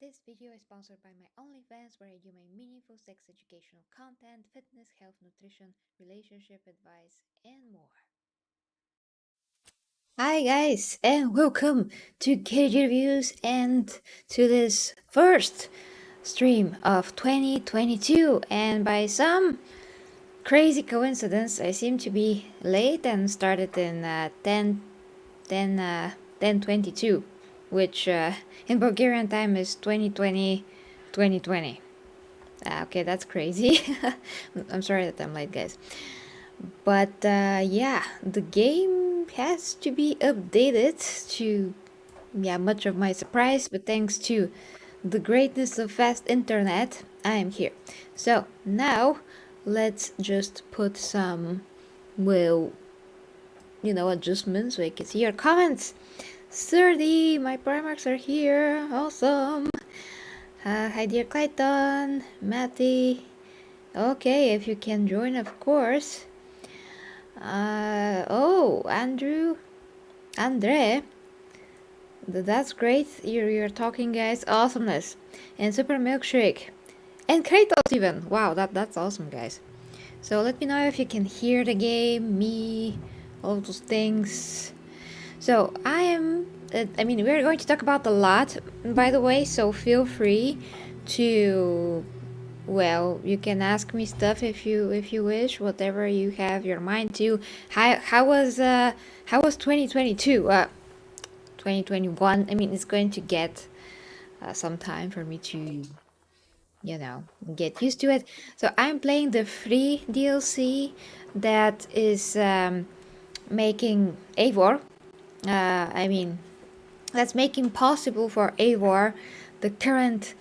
This video is sponsored by my OnlyFans, where I do my meaningful sex educational content, fitness, health, nutrition, relationship advice, and more. Hi guys, and welcome to KG Reviews and to this first stream of 2022. And by some crazy coincidence, I seem to be late and started in 10:22, which in Bulgarian time is 2020. Okay, that's crazy. I'm sorry that I'm late, guys. But yeah, the game has to be updated to, much of my surprise, but thanks to the greatness of fast internet, I am here. So now let's just put some, adjustments so I can see your comments. 30, my Primarchs are here. Awesome. Hi dear Clayton, Matty. Okay, if you can join, of course. Oh, Andre. That's great. You're talking, guys. Awesomeness. And Super Milkshake. And Kratos even. Wow, that's awesome, guys. So let me know if you can hear the game, me, all those things. So we're going to talk about a lot, by the way, so feel free to, you can ask me stuff if you wish, whatever you have your mind to. How was 2022? 2021. It's going to get some time for me to, get used to it. So I'm playing the free DLC that is making Eivor. That's making possible for Eivor, the current,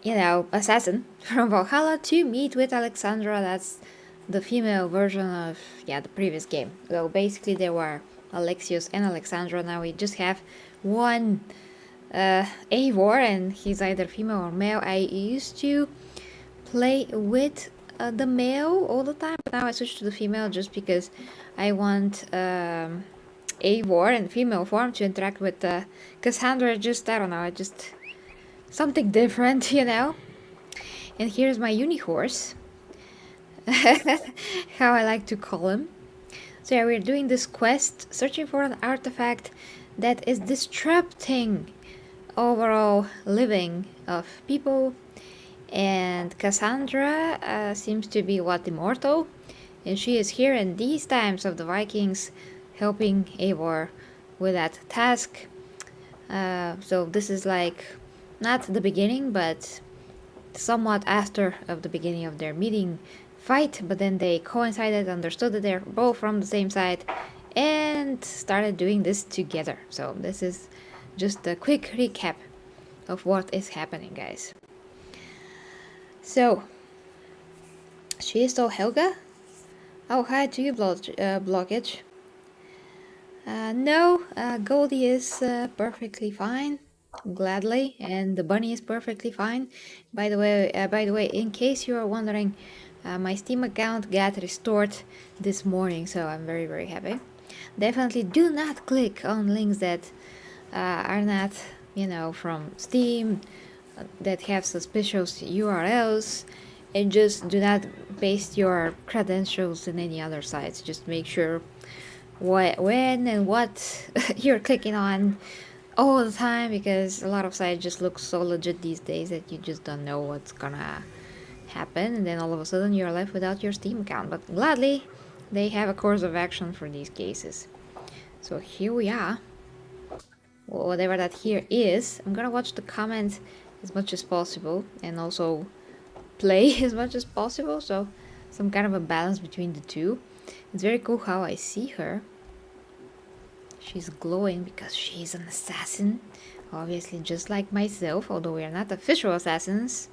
assassin from Valhalla, to meet with Alexandra. That's the female version of, the previous game. So basically there were Alexios and Alexandra. Now we just have one Eivor, and he's either female or male. I used to play with the male all the time, but now I switched to the female just because I want Eivor in female form to interact with Cassandra. Just, I don't know, just something different, And here's my Unihorse, how I like to call him. So yeah, we're doing this quest, searching for an artifact that is disrupting overall living of people. And Cassandra seems to be immortal, and she is here in these times of the Vikings, helping Eivor with that task. So this is like not the beginning, but somewhat after of the beginning of their meeting fight, but then they coincided, understood that they're both from the same side, and started doing this together. So this is just a quick recap of what is happening, guys. So she is still Helga. Oh, hi to you, Blockage. No, Goldie is perfectly fine, gladly, and the bunny is perfectly fine. By the way, in case you are wondering, my Steam account got restored this morning, so I'm very, very happy. Definitely do not click on links that are not, from Steam, that have suspicious URLs, and just do not paste your credentials in any other sites. Just make sure when and what you're clicking on all the time, because a lot of sites just look so legit these days that you just don't know what's gonna happen, and then all of a sudden you're left without your Steam account. But gladly, they have a course of action for these cases. So here we are. Whatever that here is, I'm gonna watch the comments as much as possible and also play as much as possible, so some kind of a balance between the two. It's very cool how I see her. She's glowing because she's an assassin, obviously, just like myself, although we are not official assassins.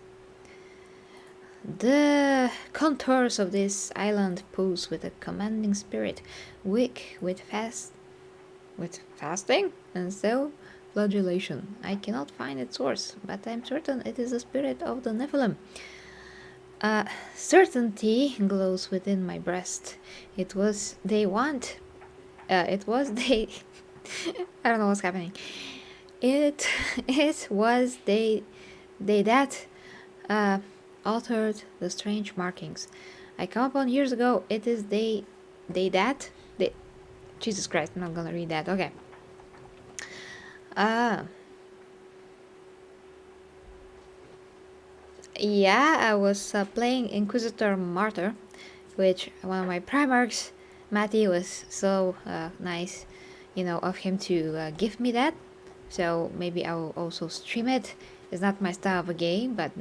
The contours of this island pose with a commanding spirit, weak with fasting and self-flagellation. I cannot find its source, but I'm certain it is the spirit of the Nephilim. Certainty glows within my breast. It was they want. It was they. I don't know what's happening. It was they They that altered the strange markings. I come upon years ago. It is they that they. Jesus Christ! I'm not gonna read that. Okay. Yeah, I was playing Inquisitor Martyr, which one of my primarchs, Matty, was so nice, of him to give me that. So maybe I will also stream it. It's not my style of a game, but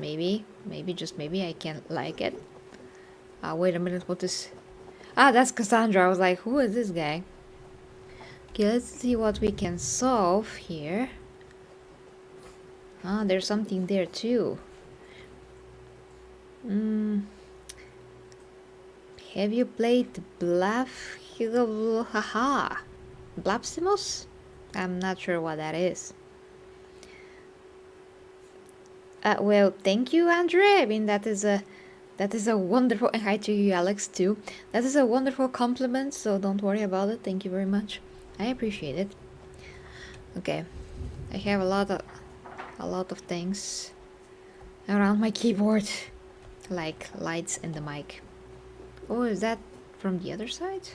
just maybe I can like it. Wait a minute, what is... Ah, that's Cassandra. I was like, who is this guy? Okay, let's see what we can solve here. Ah, there's something there too. Have you played Haha Blapsimos? I'm not sure what that is. Well, thank you, Andre. I mean, that is a wonderful, and hi to you, Alex, too. That is a wonderful compliment, so don't worry about it. Thank you very much. I appreciate it. Okay, I have a lot of things around my keyboard, like lights and the mic. Oh, is that from the other side?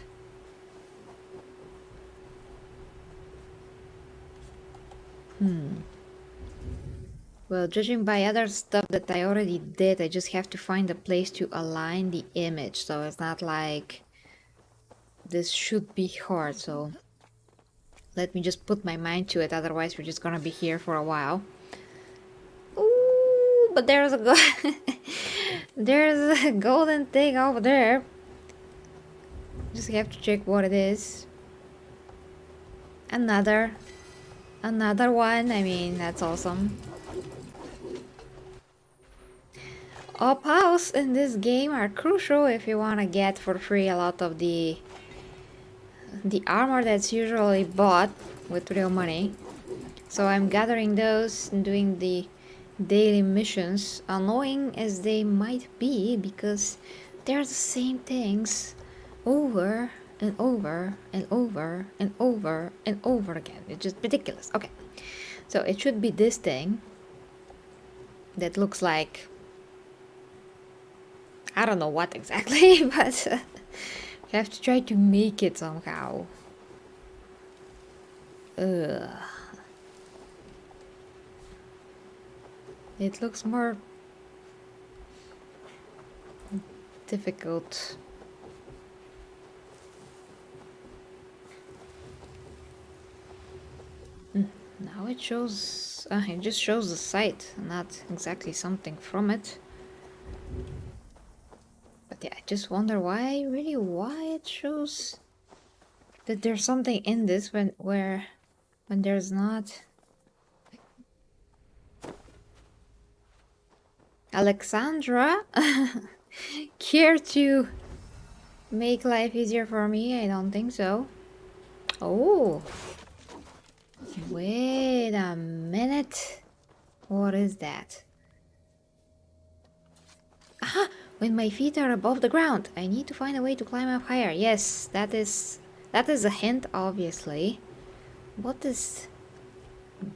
Well, judging by other stuff that I already did, I just have to find a place to align the image, so it's not like this should be hard, so let me just put my mind to it, otherwise we're just gonna be here for a while. Ooh, but there's a there's a golden thing over there. Just have to check what it is. Another one. I mean, that's awesome. Up house in this game are crucial if you want to get for free a lot of the armor that's usually bought with real money. So I'm gathering those and doing the daily missions, annoying as they might be, because they're the same things over and over and over and over and over again. It's just ridiculous. Okay, so it should be this thing that looks like, I don't know what exactly, but you have to try to make it somehow. Ugh. It looks more difficult. Now it shows, it just shows the site, not exactly something from it. But yeah, I just wonder why it shows that there's something in this when there's not. Alexandra, care to make life easier for me? I don't think so. Oh, wait a minute. What is that? Aha! When my feet are above the ground, I need to find a way to climb up higher. Yes, that is a hint, obviously. What is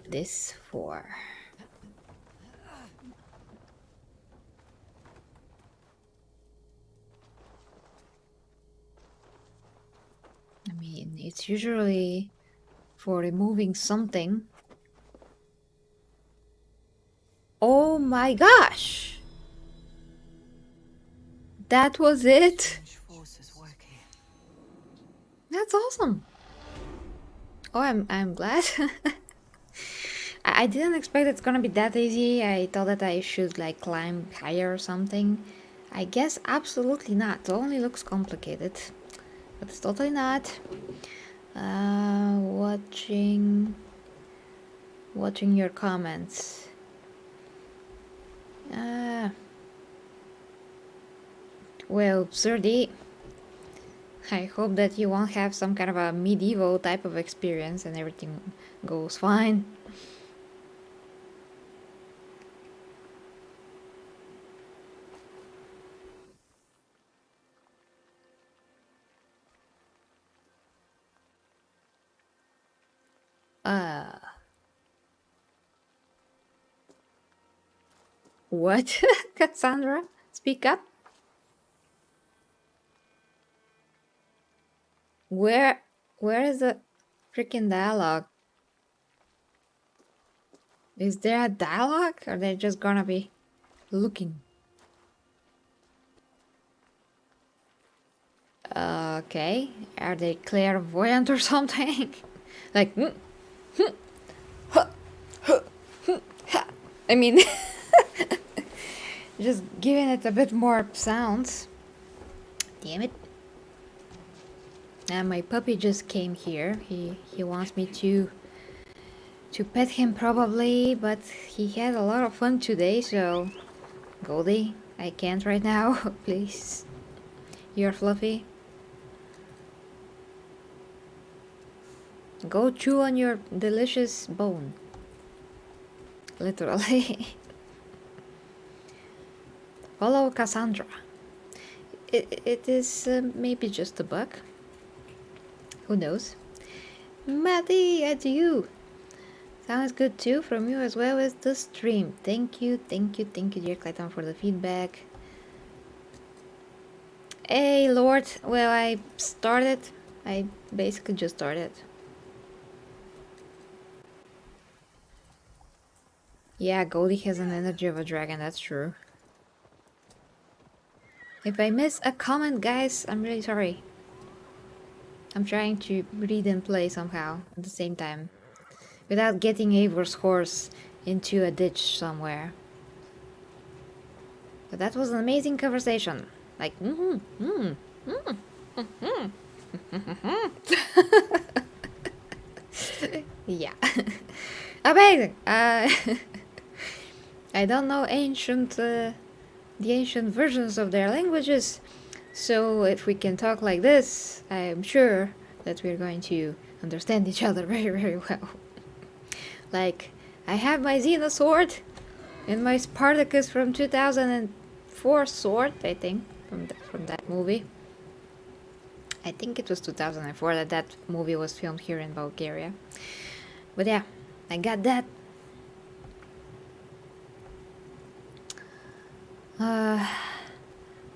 this for? I mean, it's usually for removing something. Oh my gosh! That was it? That's awesome. Oh, I'm glad. I didn't expect it's gonna be that easy. I thought that I should like climb higher or something. I guess absolutely not. It only looks complicated. But it's totally not. Watching your comments. Well, Zerdy, I hope that you won't have some kind of a medieval type of experience and everything goes fine. What? Cassandra? Speak up. Where is the freaking dialogue? Is there a dialogue? Or are they just gonna be looking? Okay. Are they clairvoyant or something? Like, I mean, just giving it a bit more sounds. Damn it. My puppy just came here. He wants me to pet him probably, but he had a lot of fun today, so Goldie, I can't right now. Please. You're fluffy. Go chew on your delicious bone. Literally. Follow Cassandra. It is maybe just a bug. Who knows? Maddie, adieu. Sounds good too from you as well as the stream. Thank you, dear Clayton, for the feedback. Hey, Lord. Well, I basically just started. Yeah, Goldie has an energy of a dragon, that's true. If I miss a comment, guys, I'm really sorry. I'm trying to read and play somehow at the same time, without getting Eivor's horse into a ditch somewhere. But that was an amazing conversation. Like, yeah. Amazing! I don't know the ancient versions of their languages, so if we can talk like this, I'm sure that we're going to understand each other very, very well. Like, I have my Xena sword and my Spartacus from 2004 sword, I think, from that movie. I think it was 2004 that movie was filmed here in Bulgaria. But yeah, I got that.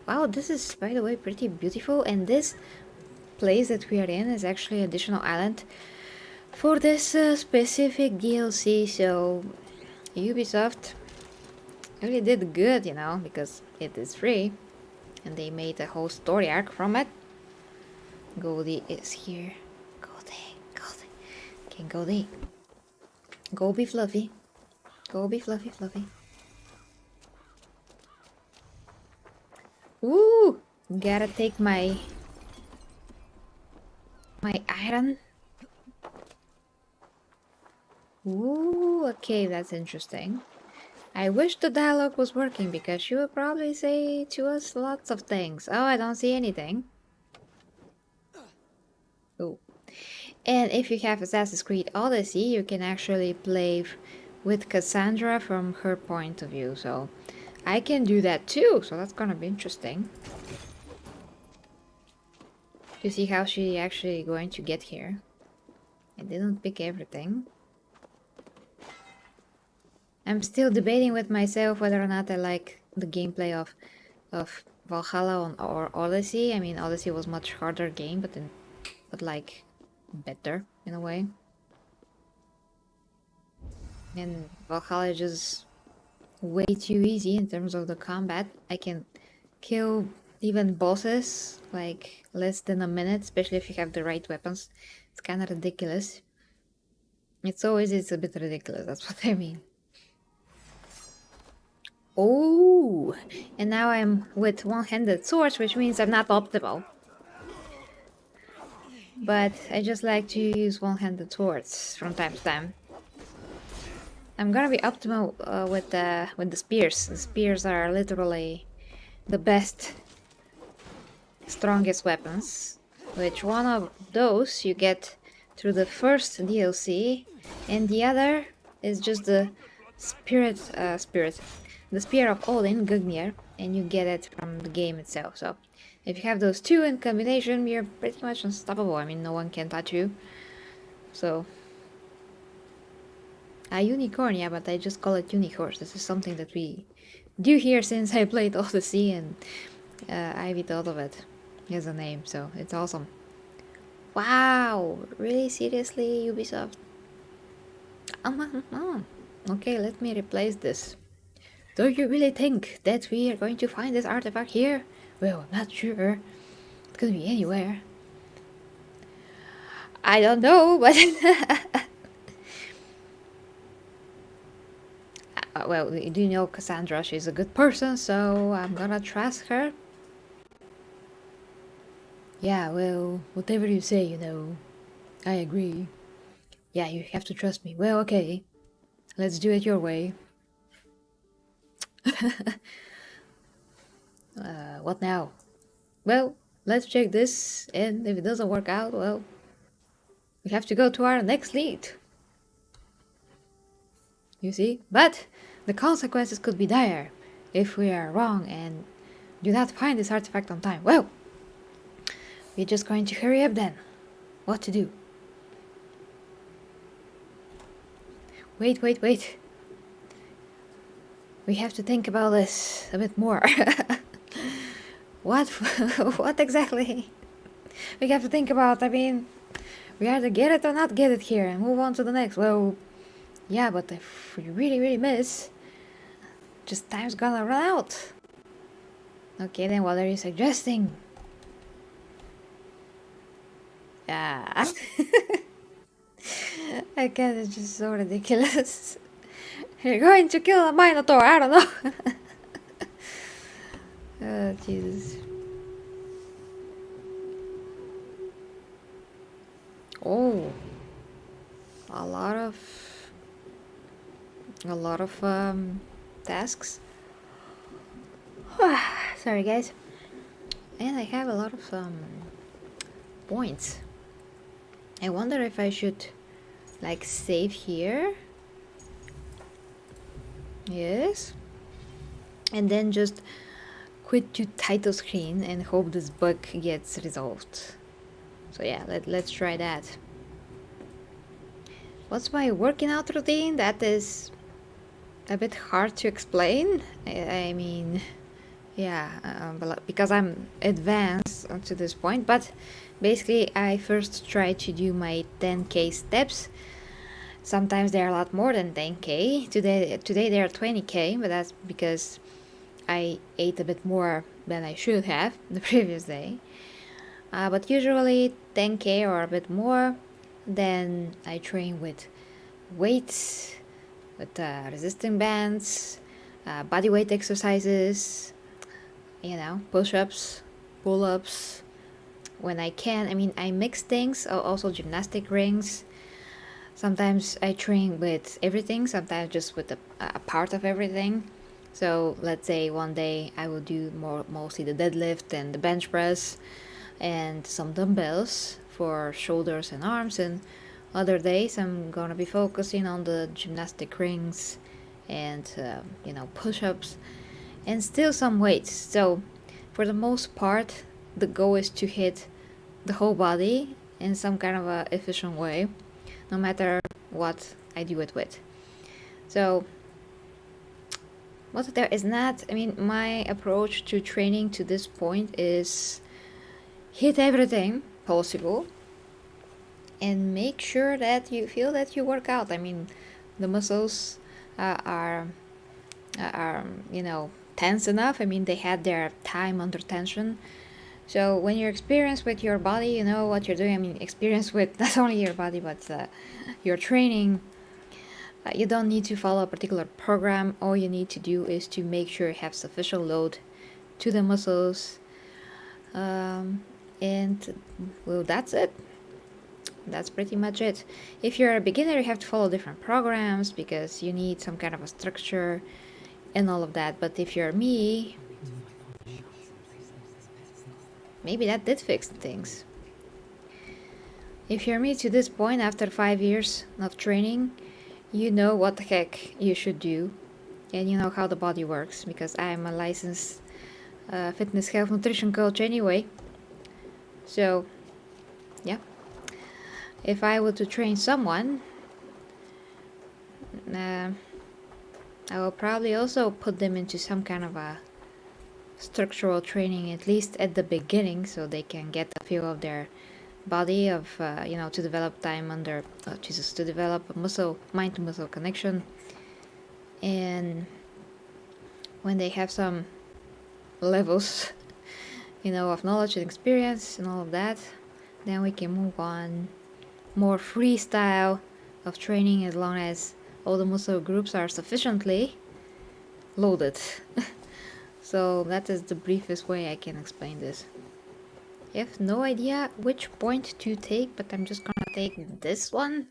Wow, this is, by the way, pretty beautiful, and this place that we are in is actually an additional island for this specific DLC, so Ubisoft really did good, you know, because it is free, and they made a whole story arc from it. Goldie is here. Goldie. Okay, Goldie. Go be fluffy. Go be fluffy. Ooh! Gotta take my iron. Ooh, okay, that's interesting. I wish the dialogue was working, because she would probably say to us lots of things. Oh, I don't see anything. Oh. And if you have Assassin's Creed Odyssey, you can actually play with Cassandra from her point of view, so I can do that too, so that's gonna be interesting to see how she actually going to get here. I didn't pick everything. I'm still debating with myself whether or not I like the gameplay of Valhalla or Odyssey. I mean, Odyssey was much harder game, but like better in a way. And Valhalla is just way too easy in terms of the combat. I can kill even bosses like less than a minute, especially if you have the right weapons. It's kind of ridiculous. It's a bit ridiculous, that's what I mean. Oh, and now I'm with one-handed swords, which means I'm not optimal. But I just like to use one-handed swords from time to time. I'm gonna be optimal with the spears. The spears are literally the best, strongest weapons. Which one of those you get through the first DLC, and the other is just the the Spear of Odin, Gugnir, and you get it from the game itself. So if you have those two in combination, you're pretty much unstoppable. I mean, no one can touch you. So a unicorn, yeah, but I just call it unihorse. This is something that we due here since I played Odyssey and Ivy thought of it as a name, so it's awesome. Wow, really seriously, Ubisoft? Okay, let me replace this. Do you really think that we are going to find this artifact here? Well, I'm not sure. It could be anywhere. I don't know, but well, we do know Cassandra. She's a good person, so I'm gonna trust her. Yeah, well, whatever you say, you know. I agree. Yeah, you have to trust me. Well, okay. Let's do it your way. What now? Well, let's check this, and if it doesn't work out, well, we have to go to our next lead. You see? But the consequences could be dire if we are wrong and do not find this artifact on time. Well, we're just going to hurry up then. What to do? Wait. We have to think about this a bit more. What? What exactly? We have to think about, I mean, we either get it or not get it here and move on to the next. Well, yeah, but if we really miss, just time's gonna run out. Okay, then what are you suggesting? Yeah. I guess it's just so ridiculous. You're going to kill a Minotaur, I don't know. Oh, Jesus. Oh. A lot of tasks. Sorry guys. And I have a lot of points. I wonder if I should like save here. Yes. And then just quit to title screen and hope this bug gets resolved. So yeah, let's try that. What's my working out routine? That is a bit hard to explain. I mean, yeah, because I'm advanced to this point, but basically I first try to do my 10k steps. Sometimes they're a lot more than 10k. Today they're 20k, but that's because I ate a bit more than I should have the previous day. But usually 10k or a bit more. Then I train with weights, with resistant bands, body weight exercises, you know, push-ups, pull-ups when I can. I mean, I mix things, also gymnastic rings. Sometimes I train with everything, sometimes just with a part of everything. So let's say one day I will do mostly the deadlift and the bench press and some dumbbells for shoulders and arms, and other days I'm gonna be focusing on the gymnastic rings and you know, push-ups and still some weights. So for the most part the goal is to hit the whole body in some kind of a efficient way, no matter what I do it with. So what there is not, I mean, my approach to training to this point is hit everything possible and make sure that you feel that you work out. I mean, the muscles are you know, tense enough. I mean, they had their time under tension. So when you're experienced with your body, you know what you're doing. I mean, experienced with not only your body but your training. You don't need to follow a particular program. All you need to do is to make sure you have sufficient load to the muscles. And well, that's it. That's pretty much it. If you're a beginner, you have to follow different programs because you need some kind of a structure and all of that. But if you're me, maybe that did fix things. If you're me to this point after 5 years of training, you know what the heck you should do and you know how the body works, because I am a licensed fitness, health, nutrition coach anyway. So yeah, if I were to train someone, I will probably also put them into some kind of a structural training, at least at the beginning, so they can get a feel of their body, of to develop time under to develop a mind to muscle connection. And when they have some levels of knowledge and experience and all of that, then we can move on more freestyle of training, as long as all the muscle groups are sufficiently loaded. So that is the briefest way I can explain this. I have no idea which point to take, but I'm just gonna take this one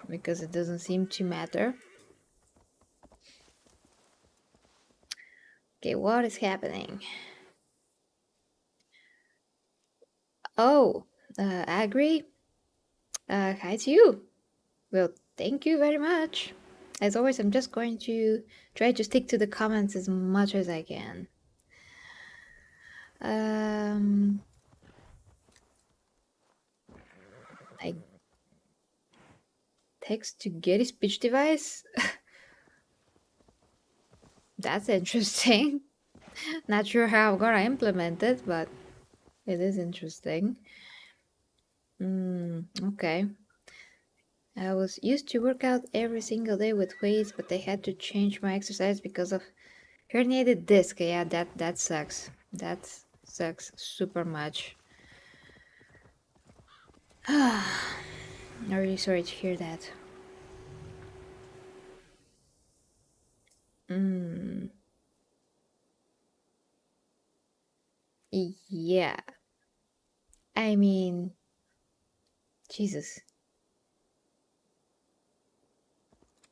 because it doesn't seem to matter. Okay, what is happening? Oh, Agri? Hi to you. Well, thank you very much. As always, I'm just going to try to stick to the comments as much as I can. I text to Getty speech device? That's interesting. Not sure how I'm gonna implement it, but it is interesting. Okay. I was used to work out every single day with weights, but I had to change my exercise because of herniated disc. Yeah, that sucks. That sucks super much. I'm really sorry to hear that. Yeah. I mean, Jesus.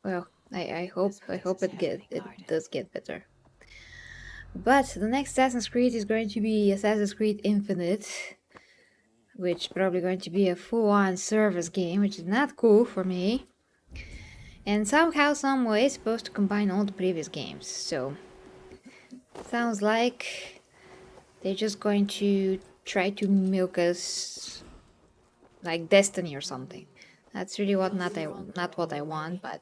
Well, I hope it does get better. But the next Assassin's Creed is going to be Assassin's Creed Infinite, which is probably going to be a full-on service game, which is not cool for me. And somehow, some way, it's supposed to combine all the previous games. So, sounds like they're just going to try to milk us like Destiny or something. That's really not what I want, but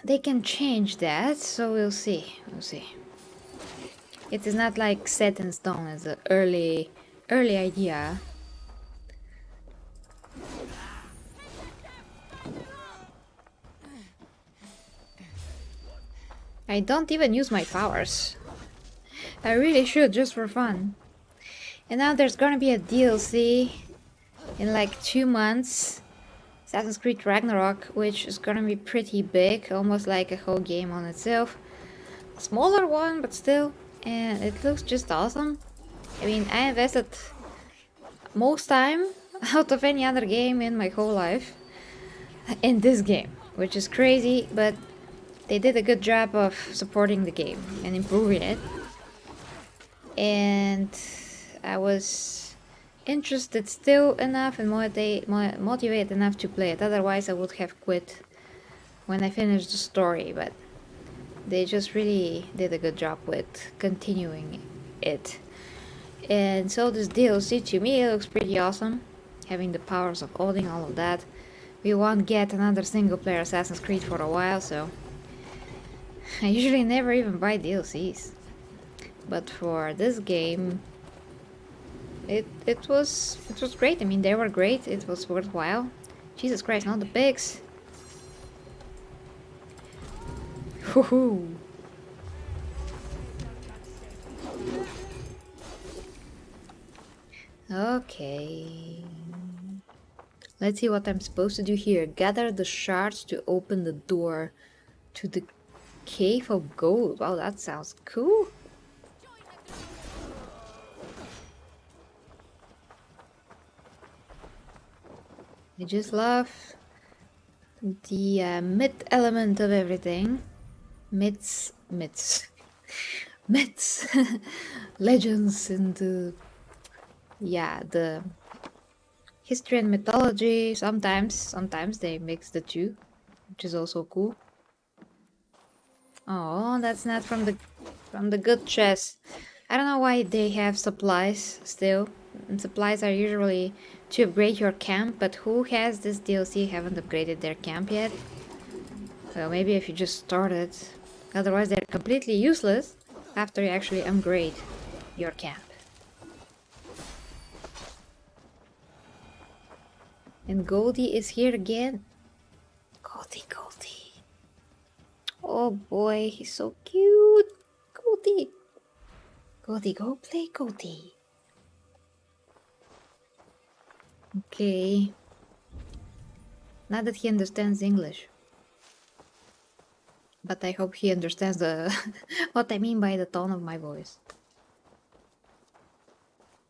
they can change that, so we'll see. It is not like set in stone as an early idea. I don't even use my powers. I really should, just for fun. And now there's gonna be a DLC in like 2 months. Assassin's Creed Ragnarok, which is gonna be pretty big, almost like a whole game on itself. A smaller one, but still. And it looks just awesome. I mean, I invested most time out of any other game in my whole life in this game, which is crazy, but they did a good job of supporting the game and improving it. And I was interested still enough and motivated enough to play it. Otherwise, I would have quit when I finished the story, but they just really did a good job with continuing it. And so this DLC, to me, it looks pretty awesome. Having the powers of Odin, all of that. We won't get another single player Assassin's Creed for a while, so I usually never even buy DLCs. But for this game, it was great. I mean, they were great. It was worthwhile. Jesus Christ, not the pigs. Woohoo! Okay. Let's see what I'm supposed to do here. Gather the shards to open the door to the Cave of Gold. Wow, that sounds cool. I just love the myth element of everything. Myths. Legends and the history and mythology. Sometimes they mix the two, which is also cool. Oh, that's not from the good chest. I don't know why they have supplies still. And supplies are usually to upgrade your camp, but who has this DLC haven't upgraded their camp yet? Well, maybe if you just started. Otherwise they're completely useless after you actually upgrade your camp. And Goldie is here again. Goldie, Goldie. Oh boy, he's so cute. Goldie. Goldie, go play, Goldie. Okay. Not that he understands English. But I hope he understands the what I mean by the tone of my voice.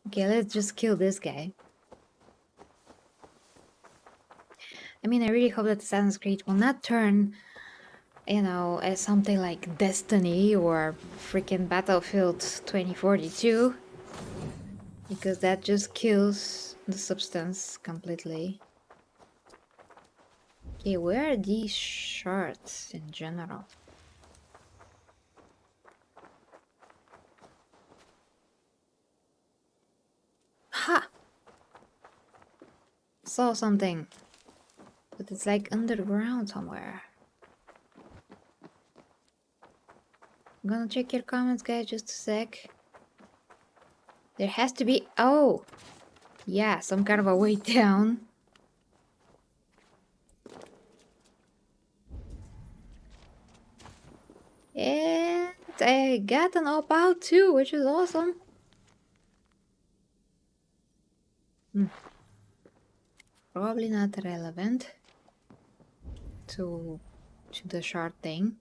Okay, let's just kill this guy. I mean, I really hope that Assassin's Creed will not turn, you know, as something like Destiny or freaking Battlefield 2042. Because that just kills the substance completely. Okay, where are these shards in general? Ha! Saw something. But it's like underground somewhere. I'm gonna check your comments, guys, just a sec. There has to be... Oh! Yeah, some kind of a way down. And I got an op-out too, which is awesome. Probably not relevant to the shard thing.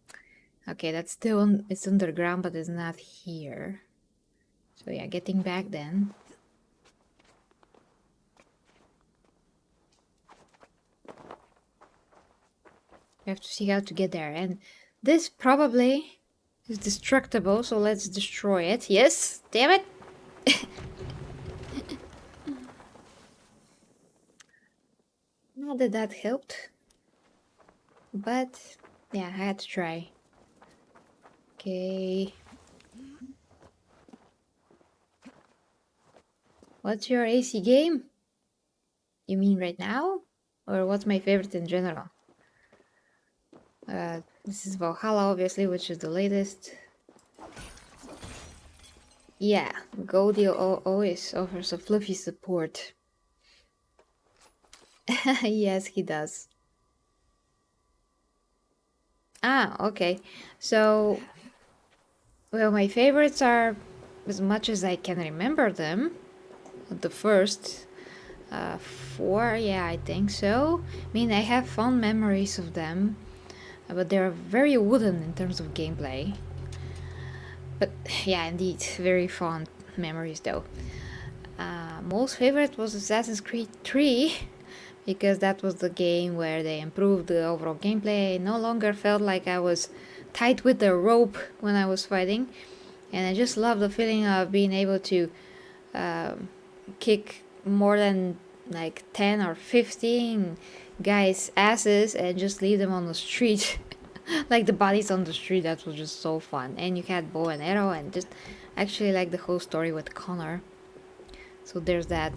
Okay, that's still it's underground, but it's not here. So yeah, getting back then. We have to see how to get there, and this probably is destructible, so let's destroy it. Yes, damn it! Not that that helped, but yeah, I had to try. Okay. What's your AC game? You mean right now? Or what's my favorite in general? This is Valhalla, obviously, which is the latest. Yeah, Goldie always offers a fluffy support. Yes, he does. Ah, okay. So, well, my favorites are, as much as I can remember them, the first 4, yeah, I think so. I mean, I have fond memories of them, but they're very wooden in terms of gameplay. But yeah, indeed, very fond memories though. Most favorite was Assassin's Creed 3, because that was the game where they improved the overall gameplay. I no longer felt like I was tied with the rope when I was fighting, and I just love the feeling of being able to kick more than like 10 or 15 guys' asses and just leave them on the street. Like the bodies on the street. That was just so fun. And you had bow and arrow, and just actually like the whole story with Connor. So there's that.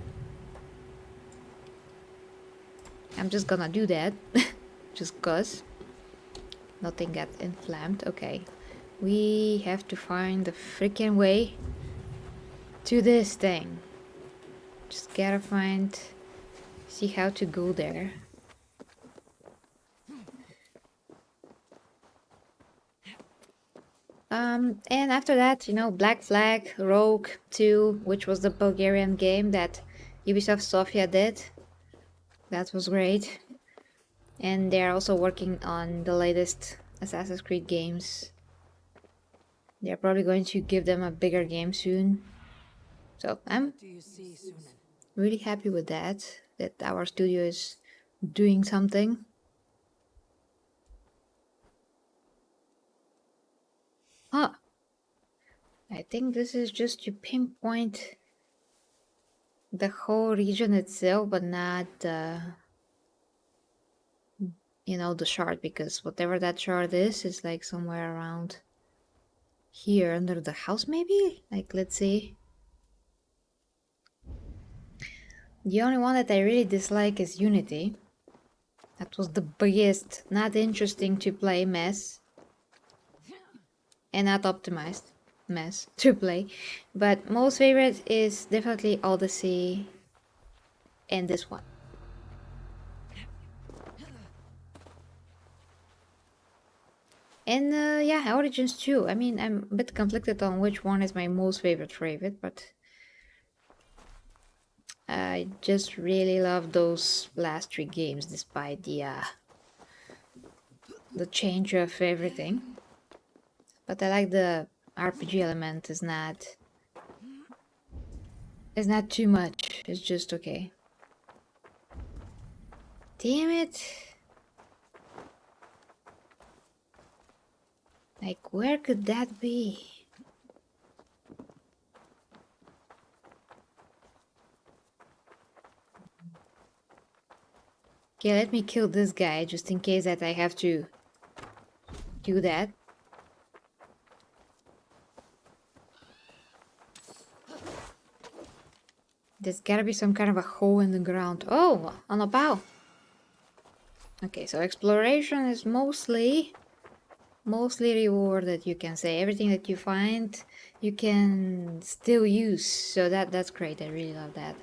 I'm just gonna do that. Just cause. Nothing got inflamed. Okay. We have to find the freaking way to this thing. Just gotta see how to go there. And after that, you know, Black Flag, Rogue 2, which was the Bulgarian game that Ubisoft Sofia did. That was great. And they're also working on the latest Assassin's Creed games. They're probably going to give them a bigger game soon. So I'm really happy with that our studio is doing something. Huh. I think this is just to pinpoint the whole region itself, but not you know, the shard, because whatever that shard is like somewhere around here under the house maybe? Like, let's see. The only one that I really dislike is Unity. That was the biggest, not interesting to play mess. And not optimized mess to play. But most favorite is definitely Odyssey and this one. And yeah, Origins too. I mean, I'm a bit conflicted on which one is my most favorite, but I just really love those last 3 games despite the change of everything. But I like the RPG element is not too much. It's just okay. Damn it. Like, where could that be? Okay, let me kill this guy just in case that I have to do that. There's gotta be some kind of a hole in the ground. Oh, on a bow. Okay, so exploration is mostly rewarded, you can say. Everything that you find, you can still use. So that's great. I really love that.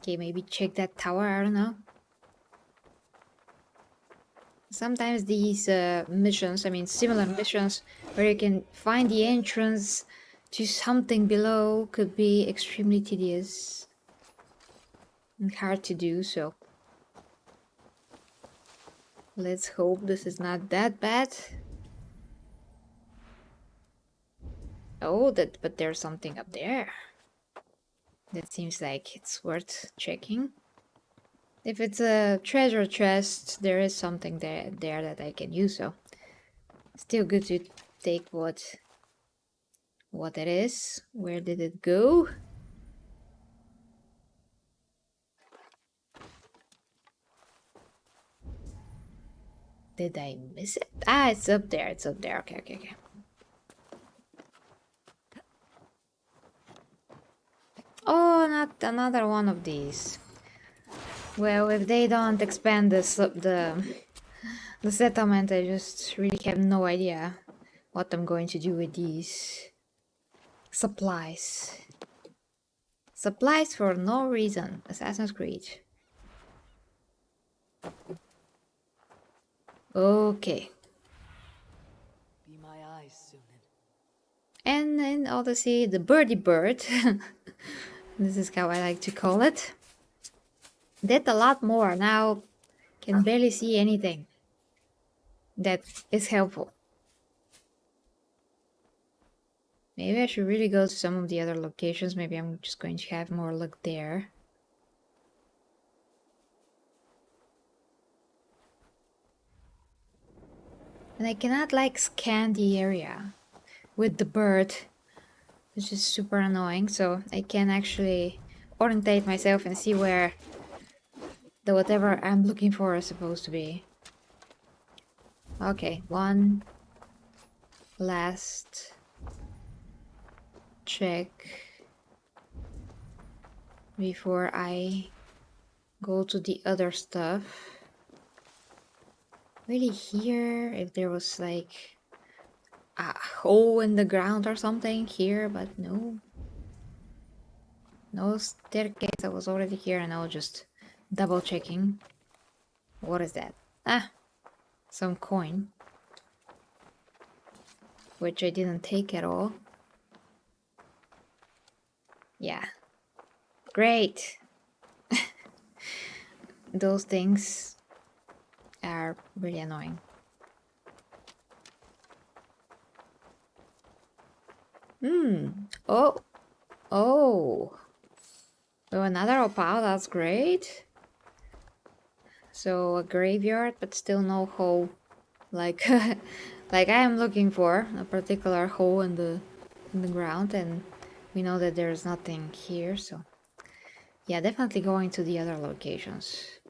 Okay, maybe check that tower. I don't know. Sometimes these missions, I mean similar missions, where you can find the entrance to something below, could be extremely tedious and hard to do, so let's hope this is not that bad. Oh, but there's something up there. That seems like it's worth checking. If it's a treasure chest, there is something there that I can use, so still good to take what it is. Where did it go? Did I miss it? Ah, it's up there. It's up there. Okay. Oh, not another one of these. Well, if they don't expand the settlement, I just really have no idea what I'm going to do with these supplies. Supplies for no reason. Assassin's Creed. Okay. Be my eyes, Sunan. And in Odyssey, the birdie bird. This is how I like to call it. Did a lot more. Now can barely see anything that is helpful. Maybe I should really go to some of the other locations. Maybe I'm just going to have more luck there. And I cannot like scan the area with the bird, which is super annoying. So I can actually orientate myself and see where the whatever I'm looking for is supposed to be. Okay, one last check before I go to the other stuff. Really here, if there was like a hole in the ground or something here, but no staircase. I was already here and I was just double checking. What is that? Ah, some coin, which I didn't take at all. Yeah, great. Those things are really annoying. Oh. Oh, another opal, that's great. So a graveyard, but still no hole. Like, like I am looking for a particular hole in the ground, and we know that there's nothing here. So, yeah, definitely going to the other locations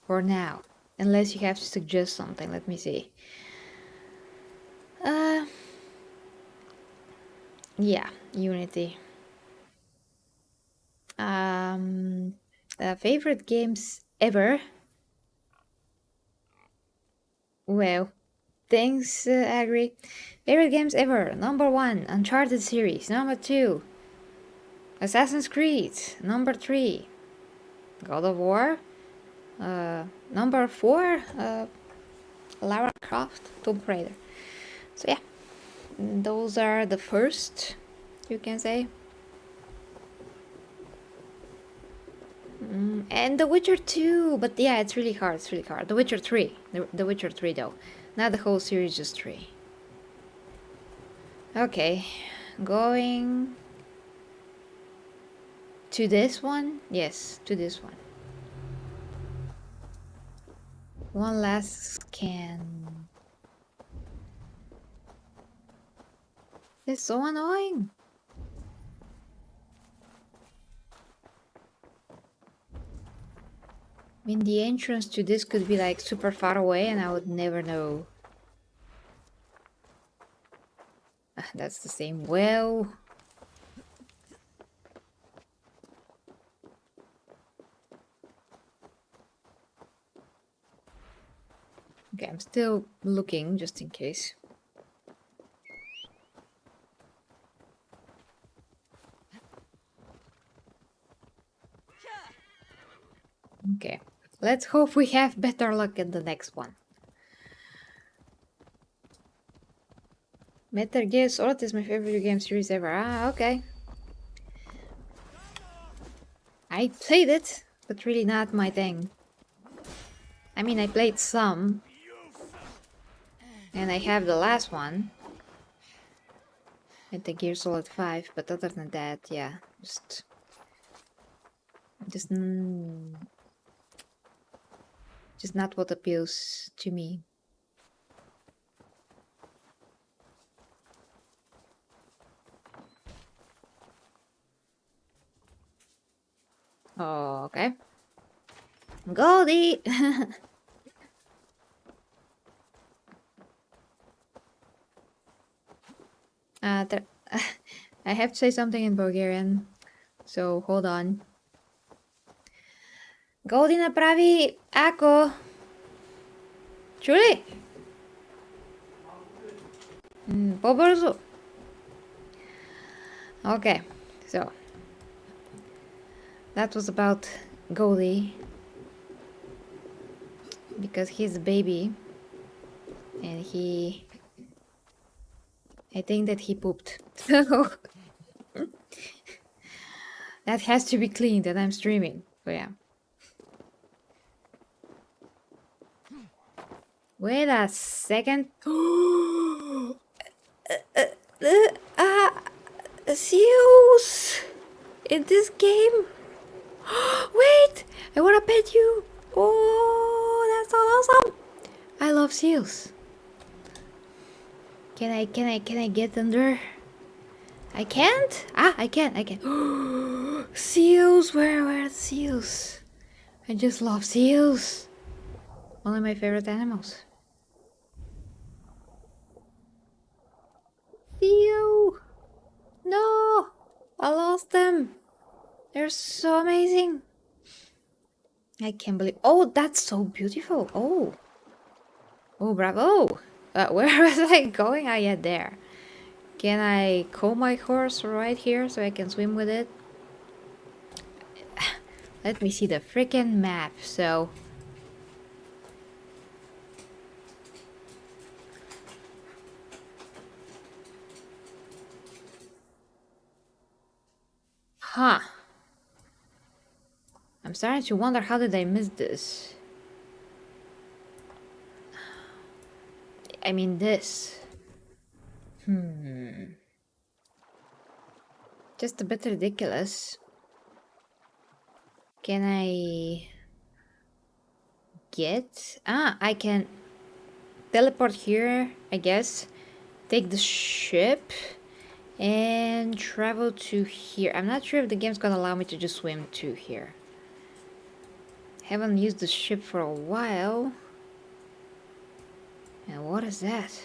for now. Unless you have to suggest something. Let me see. Yeah, Unity. Favorite games ever. Well, thanks, Agri. Favorite games ever. Number 1, Uncharted series. Number 2, Assassin's Creed. Number 3, God of War. Number 4, Lara Croft, Tomb Raider. So yeah, those are the first, you can say. And The Witcher 2, but yeah, it's really hard, it's really hard. The Witcher 3, the Witcher 3 though. Not the whole series, just 3. Okay, going to this one? Yes, to this one. One last scan. It's so annoying. I mean, the entrance to this could be like super far away and I would never know. That's the same well. Okay, I'm still looking just in case. Okay, let's hope we have better luck in the next one. Metal Gear Solid is my favorite video game series ever. Ah, okay. I played it, but really not my thing. I mean, I played some. And I have the last one. Metal Gear Solid 5, but other than that, yeah, just not what appeals to me. Oh, okay. Goldie! I have to say something in Bulgarian, so hold on. Goldie направи ако. Чули? По-бързо. Okay, so that was about Goldie because he's a baby and I think that he pooped. So that has to be cleaned and I'm streaming. So yeah. Wait a second. Seals in this game. Wait, I wanna pet you. Oh, that's so awesome. I love seals. Can I get under? I can't? Ah, I can. Seals, where are the seals? I just love seals. One of my favorite animals. Seal! No! I lost them. They're so amazing. I can't believe. Oh, that's so beautiful. Oh. Oh, bravo. Where was I going? Ah, yeah, there. Can I call my horse right here so I can swim with it? Let me see the freaking map. So. Huh. I'm starting to wonder how did I miss this? I mean this. Just a bit ridiculous. Can I get... Ah, I can teleport here, I guess. Take the ship and travel to here. I'm not sure if the game's gonna allow me to just swim to here. Haven't used the ship for a while. And what is that?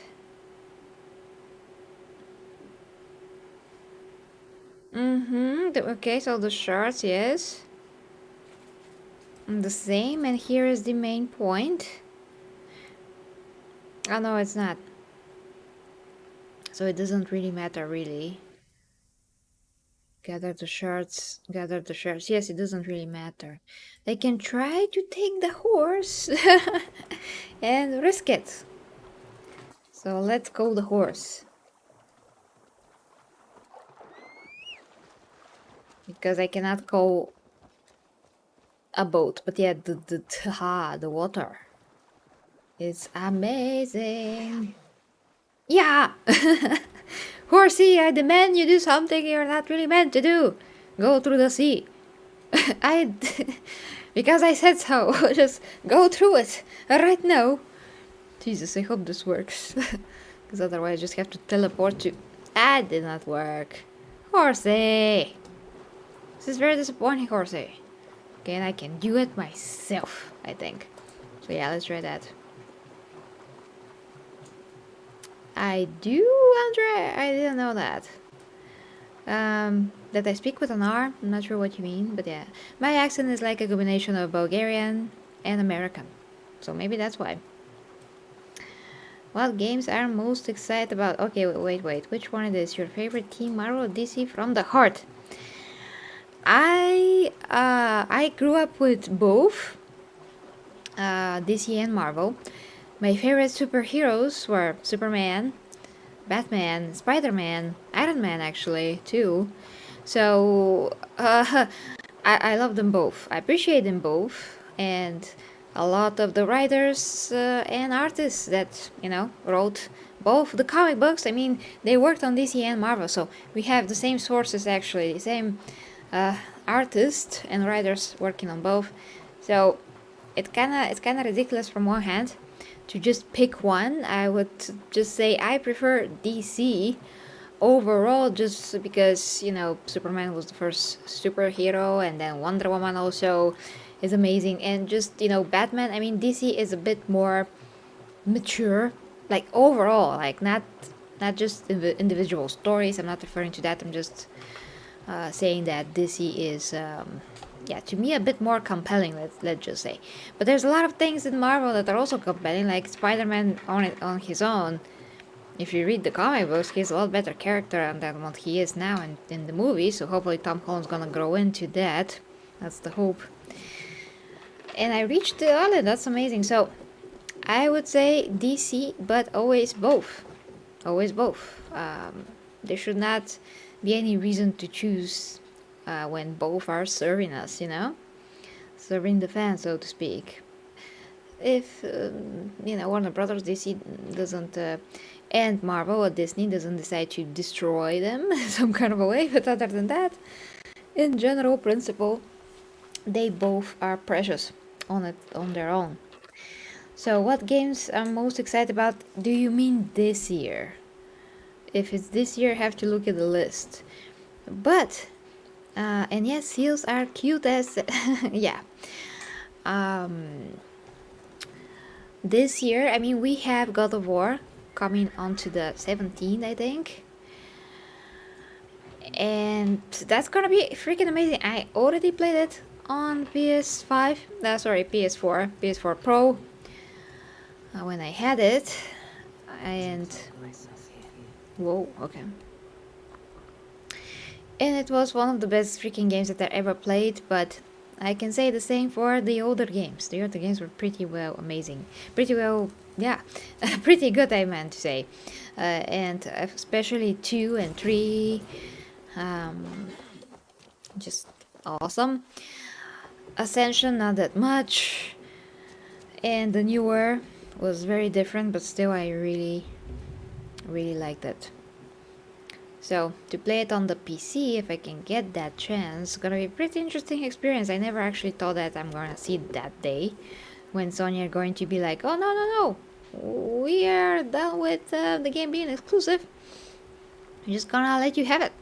Okay, so the shards, yes. The same, and here is the main point. Oh no, it's not. So it doesn't really matter, really. Gather the shards, gather the shards. Yes, it doesn't really matter. They can try to take the horse and risk it. So let's go the horse. Because I cannot go a boat. But yeah, the water. It's amazing. Yeah! Horsey, I demand you do something you're not really meant to do. Go through the sea. Because I said so. Just go through it. Right now. Jesus, I hope this works. Because otherwise I just have to teleport to... That did not work. Horsey! This is very disappointing, Horsey. Okay, and I can do it myself, I think. So yeah, let's try that. I do, Andre? I didn't know that. That I speak with an R? I'm not sure what you mean, but yeah. My accent is like a combination of Bulgarian and American. So maybe that's why. What games are most excited about? Okay, wait. Which one it is? Your favorite team, Marvel or DC? From the heart. I grew up with both DC and Marvel. My favorite superheroes were Superman, Batman, Spider-Man, Iron Man actually too. So I love them both. I appreciate them both, and a lot of the writers and artists that wrote both the comic books. I mean, they worked on DC and Marvel, so we have the same sources actually, the same artists and writers working on both. So it's kind of ridiculous from one hand to just pick one. I would just say I prefer DC overall, just because Superman was the first superhero, and then Wonder Woman also is amazing, and just Batman. I mean, DC is a bit more mature, like overall, like not just individual stories. I'm not referring to that. I'm just saying that DC is yeah, to me a bit more compelling, let's just say. But there's a lot of things in Marvel that are also compelling, like Spider-Man on his own. If you read the comic books, he's a lot better character than what he is now in the movie, so hopefully Tom Holland's gonna grow into that. That's the hope. And I reached the island, that's amazing. So I would say DC, but always both. Always both. There should not be any reason to choose when both are serving us, serving the fans, so to speak. If Warner Brothers, DC doesn't, and Marvel or Disney doesn't decide to destroy them some kind of a way, but other than that, in general principle, they both are precious on their own. So, what games I'm most excited about? Do you mean this year? If it's this year, I have to look at the list. But and yes, seals are cute as yeah. This year, I mean, we have God of War coming onto the 17th, I think, and that's gonna be freaking amazing. I already played it on PS5. Sorry, PS4 Pro when I had it, and whoa, okay. And it was one of the best freaking games that I ever played, but I can say the same for the older games. The older games were pretty well amazing. Pretty well, yeah, pretty good, I meant to say. And especially 2 and 3, just awesome. Ascension, not that much. And the newer was very different, but still I really liked it. So, to play it on the PC, if I can get that chance, it's gonna be a pretty interesting experience. I never actually thought that I'm gonna see that day when Sony are going to be like, oh no, we are done with the game being exclusive. I'm just gonna let you have it.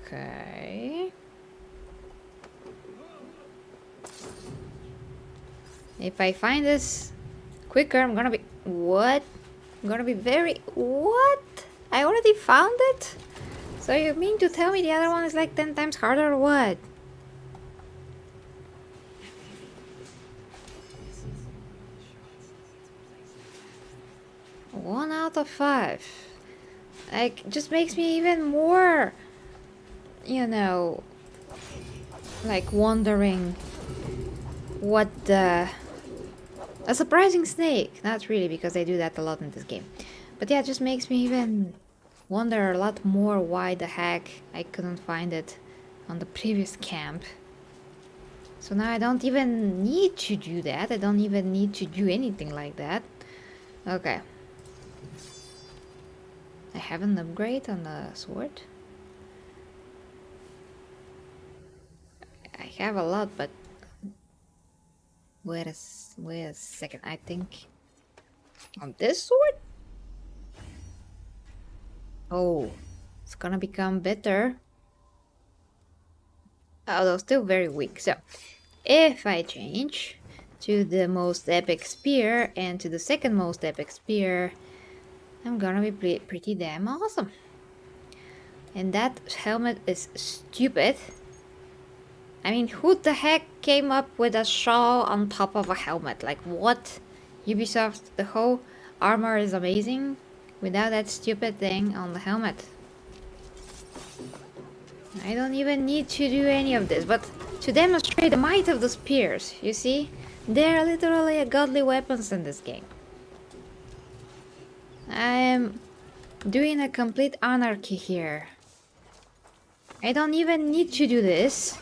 Okay. If I find this quicker, I'm gonna be... What? I'm gonna be very... What? I already found it? So you mean to tell me the other one is like 10 times harder or what? 1 out of 5. Like, just makes me even more, you know, like wondering what the... A surprising snake! Not really, because they do that a lot in this game. But yeah, it just makes me even wonder a lot more why the heck I couldn't find it on the previous camp. So now I don't even need to do that. I don't even need to do anything like that. Okay. I have an upgrade on the sword. I have a lot, but wait a second. I think on this sword? Oh, it's gonna become better. Although still very weak. So, if I change to the most epic spear and to the second most epic spear, I'm gonna be pretty damn awesome. And that helmet is stupid. I mean, who the heck came up with a shawl on top of a helmet? Like, what? Ubisoft, the whole armor is amazing without that stupid thing on the helmet. I don't even need to do any of this, but to demonstrate the might of the spears, you see? They're literally godly weapons in this game. I am doing a complete anarchy here. I don't even need to do this.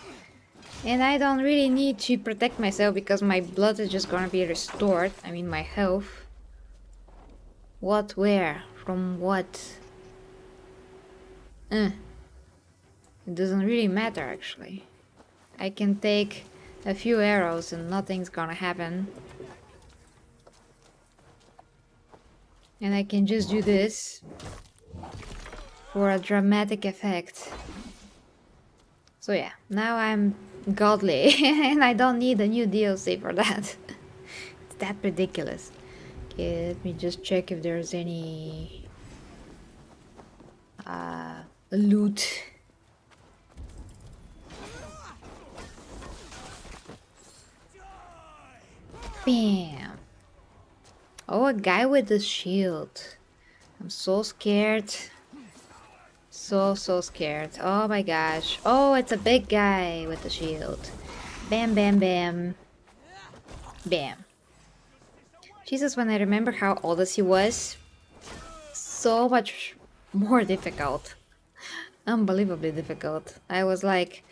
And I don't really need to protect myself because my blood is just gonna be restored. I mean my health. What, where, from what? It doesn't really matter actually. I can take a few arrows and nothing's gonna happen. And I can just do this for a dramatic effect. So yeah, now I'm godly and I don't need a new DLC for that. It's that ridiculous. Okay, let me just check if there's any loot. Bam! Oh, a guy with a shield. I'm so scared. So scared. Oh my gosh. Oh, it's a big guy with the shield. Bam, bam, bam. Bam. Jesus, when I remember how old he was, so much more difficult. Unbelievably difficult. I was like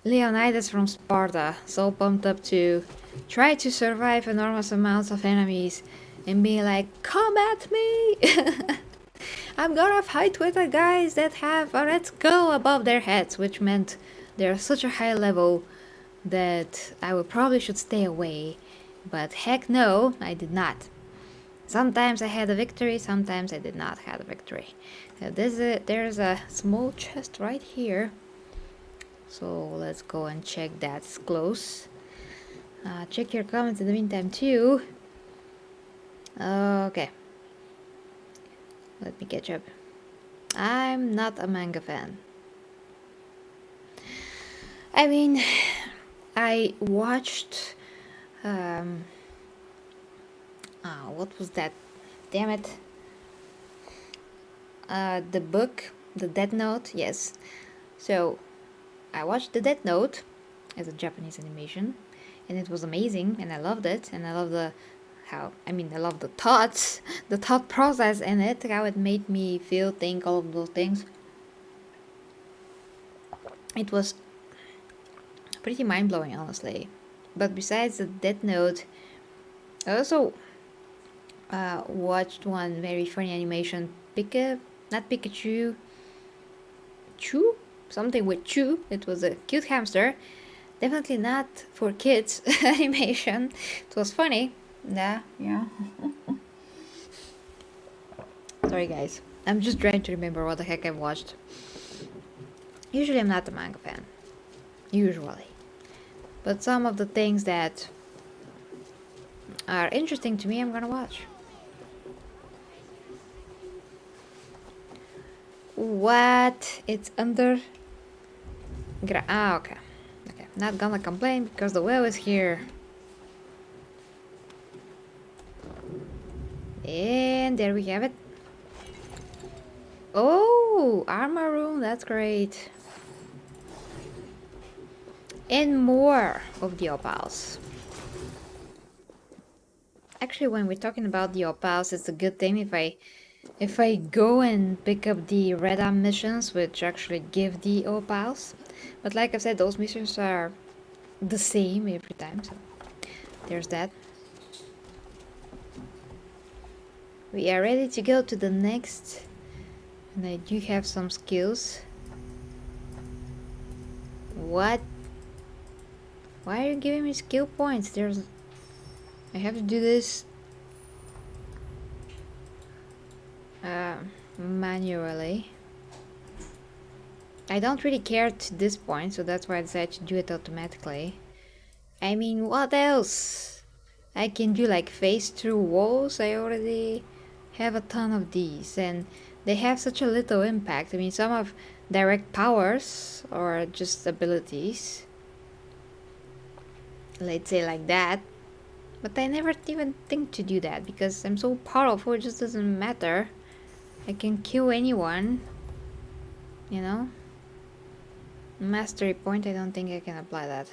Leonidas from Sparta, so pumped up to try to survive enormous amounts of enemies and be like, come at me! I'm gonna fight with the guys that have a red skull above their heads, which meant they're such a high level that I would probably should stay away. But heck no, I did not. Sometimes I had a victory, sometimes I did not have a victory. There's a small chest right here. So let's go and check that close. Check your comments in the meantime too. Okay. Let me catch up. I'm not a manga fan. I mean, I watched what was that? Damn it. The book, the Death Note, yes. So I watched the Death Note as a Japanese animation, and it was amazing, and I loved it, and I love the I love the thoughts, the thought process in it, how it made me feel, think, all of those things. It was pretty mind-blowing, honestly. But besides the Death Note, I also watched one very funny animation, not Pikachu, Chew? Something with Chew. It was a cute hamster. Definitely not for kids animation. It was funny. Yeah. Sorry guys. I'm just trying to remember what the heck I've watched. Usually I'm not a manga fan. Usually. But some of the things that are interesting to me, I'm gonna watch. What? It's under... okay. Okay, not gonna complain because the well is here. And there we have it. Oh, armor room, that's great. And more of the opals. Actually, when we're talking about the opals, it's a good thing if I go and pick up the red arm missions, which actually give the opals. But like I said, those missions are the same every time, so there's that. We are ready to go to the next, and I do have some skills. What? Why are you giving me skill points? I have to do this manually. I don't really care to this point, so that's why I decided to do it automatically. I mean, what else? I can do like phase through walls. I already have a ton of these, and they have such a little impact. I mean, some have direct powers or just abilities, let's say like that. But I never even think to do that because I'm so powerful, it just doesn't matter. I can kill anyone, you know? Mastery point, I don't think I can apply that.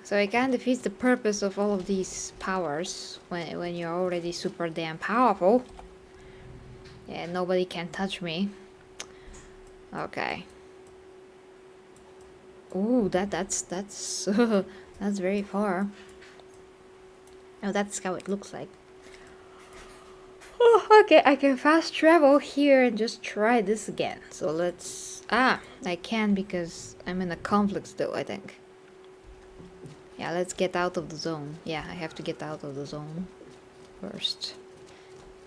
So it kind of defeats the purpose of all of these powers when you're already super damn powerful. Yeah, nobody can touch me. Okay. Ooh, that's that's very far. Oh, that's how it looks like. Oh, okay, I can fast travel here and just try this again. So let's... Ah, I can because I'm in a conflict still, I think. Yeah, let's get out of the zone. Yeah, I have to get out of the zone first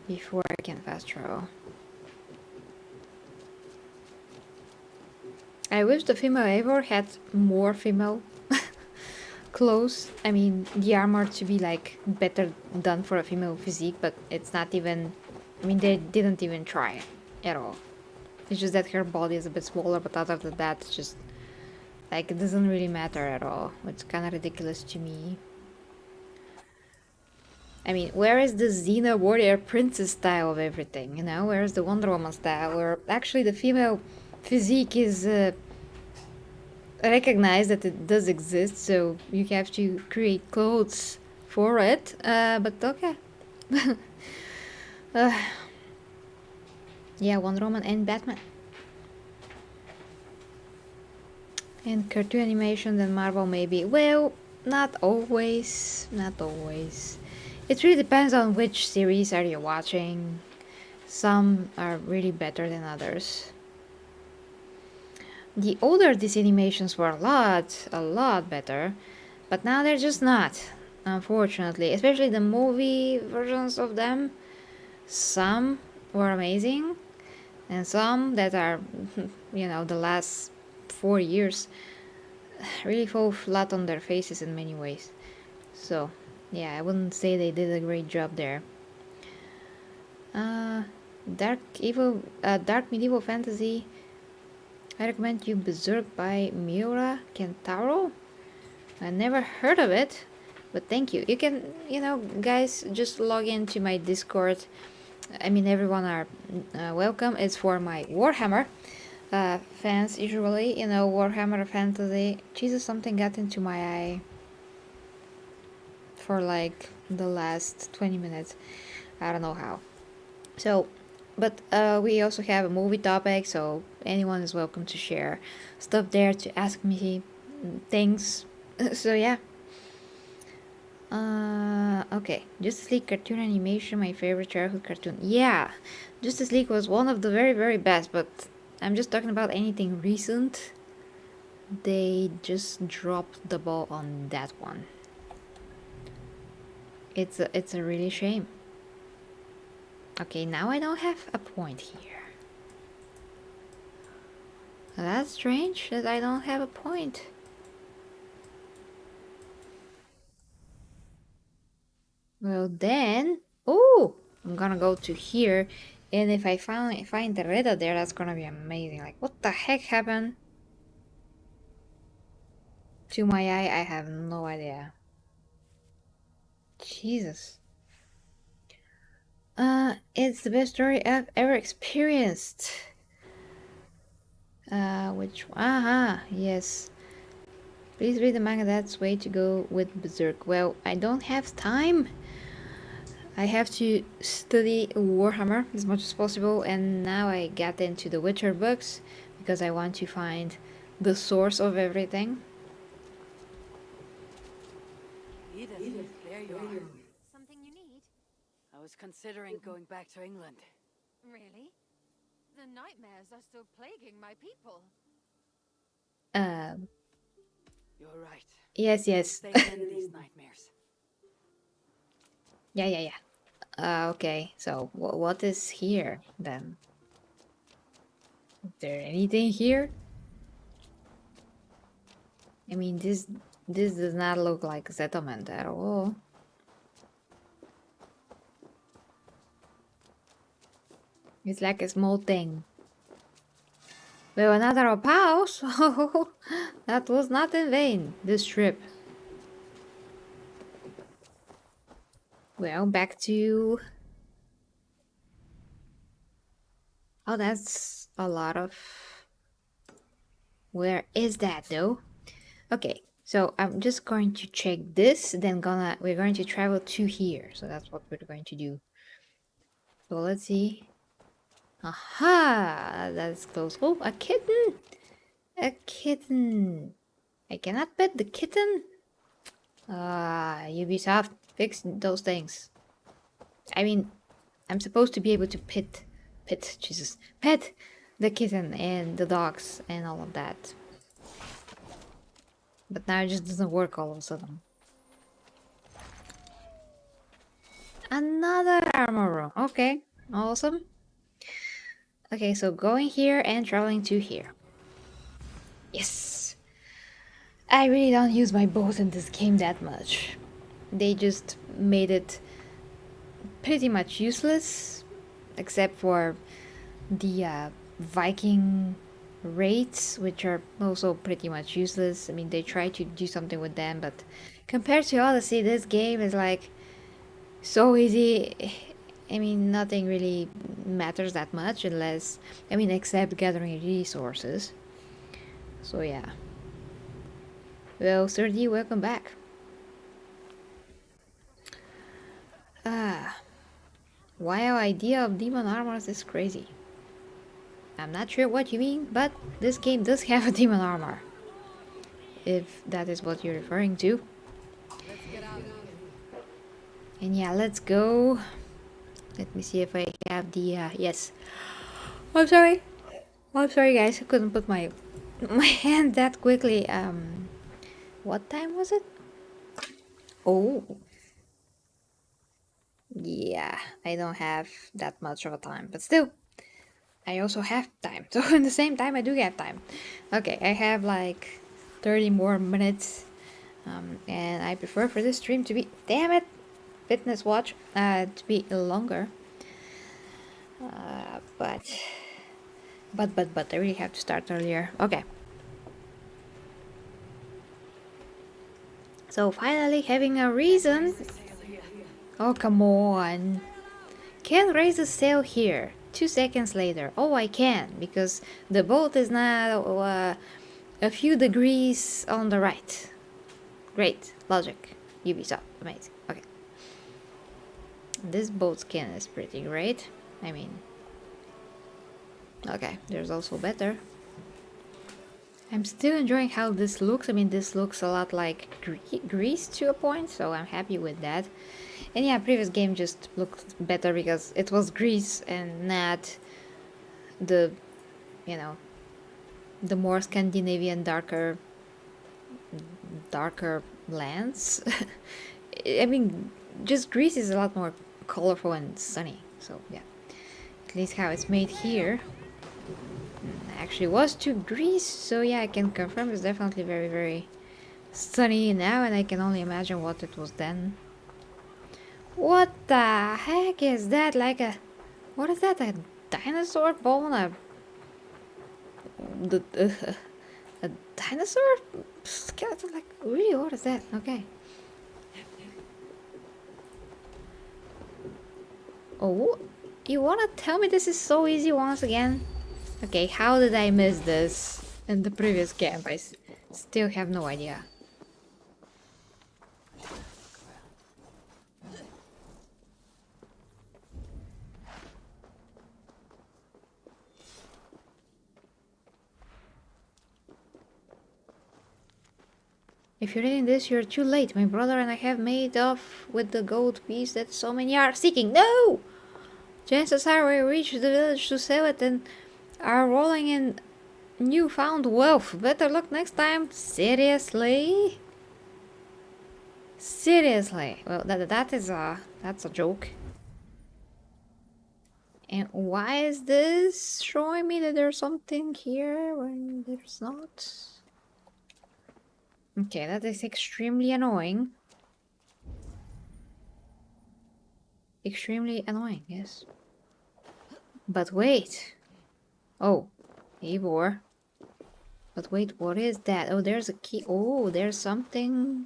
before I can fast travel. I wish the female Eivor had more female clothes. I mean, the armor to be like better done for a female physique, but it's not even... I mean, they didn't even try at all. It's just that her body is a bit smaller, but other than that, it's just like it doesn't really matter at all. It's kind of ridiculous to me. I mean, where is the Xena warrior princess style of everything, you know? Where is the Wonder Woman style? Where actually the female physique is recognized that it does exist, so you have to create clothes for it. But okay. Yeah, Wonder Woman and Batman. And cartoon animation and Marvel maybe. Well, not always. Not always. It really depends on which series are you watching. Some are really better than others. The older these animations were a lot better, but now they're just not, unfortunately. Especially the movie versions of them. Some were amazing, and some that are, you know, the last 4 years really fall flat on their faces in many ways. So, yeah, I wouldn't say they did a great job there. Dark medieval fantasy. I recommend you Berserk by Miura Kentaro. I never heard of it, but thank you. You can, you know, guys, just log into my Discord. I mean, everyone are welcome. It's for my Warhammer fans, usually, you know, Warhammer Fantasy. Jesus, something got into my eye for like the last 20 minutes. I don't know how. So, but we also have a movie topic, so anyone is welcome to share stuff there, to ask me things. So yeah. Okay, Justice League cartoon animation, my favorite childhood cartoon. Yeah, Justice League was one of the very best, but I'm just talking about anything recent. They just dropped the ball on that one. It's a really shame. Okay, now I don't have a point here. That's strange that I don't have a point. Well then, oh, I'm gonna go to here, and if I find the Reda there, that's gonna be amazing. Like, what the heck happened to my eye? I have no idea. Jesus. It's the best story I've ever experienced. Which yes. Please read the manga. That's way to go with Berserk. Well, I don't have time. I have to study Warhammer as much as possible, and now I got into the Witcher books because I want to find the source of everything. Edith, there you are. Something you need? I was considering going back to England. Really? The nightmares are still plaguing my people. You're right. Yes. They end these nightmares. Yeah. Okay, so what is here then? Is there anything here? I mean, this does not look like a settlement at all. It's like a small thing. Well, another house. That was not in vain, this trip. Well, back to... Oh, that's a lot of... Where is that though? Okay, so I'm just going to check this, then we're going to travel to here. So that's what we're going to do. So let's see. Aha! That's close. Oh, a kitten! A kitten! I cannot pet the kitten? Ubisoft, fix those things. I mean, I'm supposed to be able to pet the kitten and the dogs and all of that. But now it just doesn't work all of a sudden. Another armor room. Okay, awesome. Okay, so going here and traveling to here. Yes! I really don't use my bows in this game that much. They just made it pretty much useless, except for the Viking raids, which are also pretty much useless. I mean, they try to do something with them, but compared to Odyssey, this game is like so easy. I mean, nothing really matters that much unless, I mean, except gathering resources. So yeah. Well, Sturdy, welcome back. Why our idea of demon armors is crazy. I'm not sure what you mean, but this game does have a demon armor. If that is what you're referring to. And yeah, let's go. Let me see if I have the, yes. I'm sorry. I'm sorry guys, I couldn't put my hand that quickly. What time was it? Oh. Yeah, I don't have that much of a time, but still. I also have time. So in the same time, I do have time. Okay, I have like 30 more minutes. And I prefer for this stream to be, damn it, fitness watch, to be longer. But I really have to start earlier. Okay. So finally having a reason. Oh, come on. Can't raise a sail here. 2 seconds later. Oh, I can, because the boat is now a few degrees on the right. Great. Logic. Ubisoft. Amazing. Okay. This boat skin is pretty great. I mean... Okay, there's also better. I'm still enjoying how this looks. I mean, this looks a lot like Greece to a point, so I'm happy with that. And yeah, previous game just looked better because it was Greece and not the, you know, the more Scandinavian darker lands. I mean, just Greece is a lot more colorful and sunny, so yeah. At least how it's made here. Actually was to Greece, so yeah, I can confirm it's definitely very, very sunny now, and I can only imagine what it was then. What the heck is that? Like a... What is that? A dinosaur bone? A dinosaur skeleton? Like, really? What is that? Okay. Oh, you wanna tell me this is so easy once again? Okay, how did I miss this in the previous camp? I still have no idea. If you're reading this, you're too late. My brother and I have made off with the gold piece that so many are seeking. No! Chances are we reach the village to sell it and are rolling in newfound wealth. Better luck next time. Seriously? Seriously? Well, that's a joke. And why is this showing me that there's something here when there's not? Okay, that is extremely annoying. Extremely annoying, yes. But wait. Oh, Eivor. But wait, what is that? Oh, there's a key. Oh, there's something.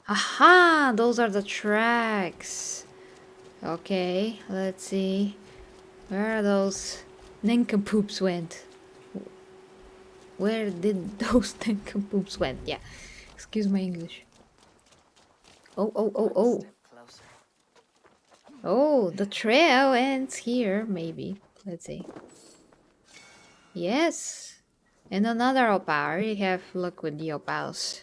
Aha! Those are the tracks. Okay, let's see. Where are those nincompoops went? Where did those nincompoops went? Yeah, excuse my English. Oh, oh, oh, oh. Step closer. Oh, the trail ends here, maybe. Let's see. Yes. And another opal. I really have luck with the opals.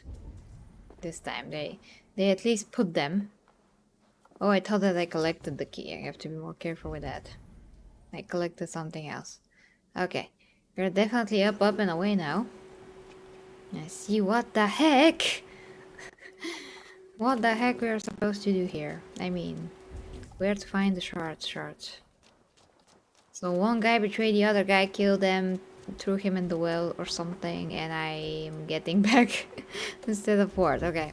This time they at least put them. Oh, I thought that I collected the key. I have to be more careful with that. I collected something else. Okay. We're definitely up and away now. I see what the heck. What the heck we are supposed to do here. I mean, where to find the shards. So one guy betrayed the other guy, killed them, threw him in the well or something, and I am getting back instead of forward. Okay.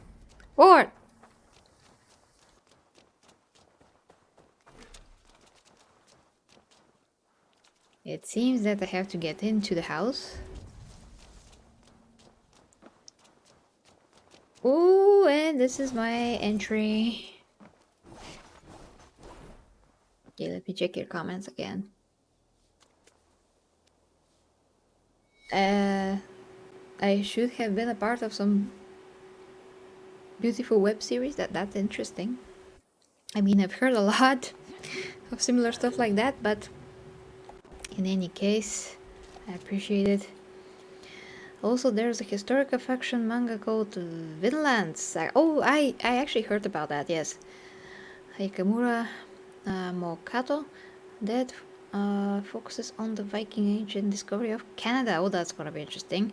Forward! It seems that I have to get into the house. Ooh, and this is my entry. Okay, let me check your comments again. I should have been a part of some beautiful web series. That's interesting. I mean, I've heard a lot of similar stuff like that, but in any case, I appreciate it. Also, there's a historical fiction manga called Vinlands. I actually heard about that, yes. Hikamura Mokato, that focuses on the Viking Age and discovery of Canada. Oh, that's gonna be interesting.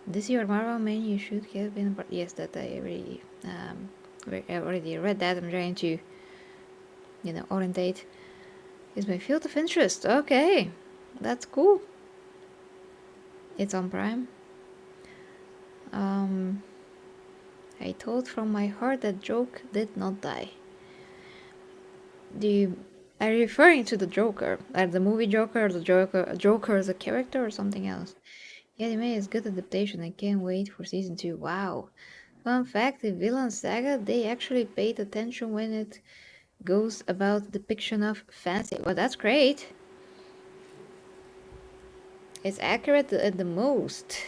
This year Marvel man, you should have been. Yes, that I already read that. I'm trying to, orientate. Is my field of interest. Okay, that's cool. It's on Prime. I told from my heart that Joke did not die. Are you referring to the Joker? The movie Joker, or the Joker as a character, or something else? Yeah, the anime is good adaptation. I can't wait for season 2. Wow. Fun fact, the Villain Saga, they actually paid attention when it goes about depiction of fantasy. Well, that's great. It's accurate at the most.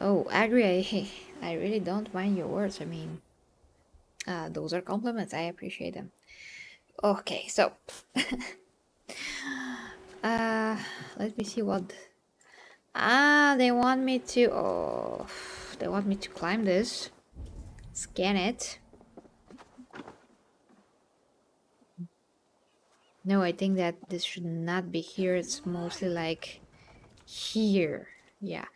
Oh, agree. I really don't mind your words. I mean, those are compliments. I appreciate them. Okay, so let me see what. They want me to. Oh, they want me to climb this. Scan it. No, I think that this should not be here. It's mostly like here. Yeah.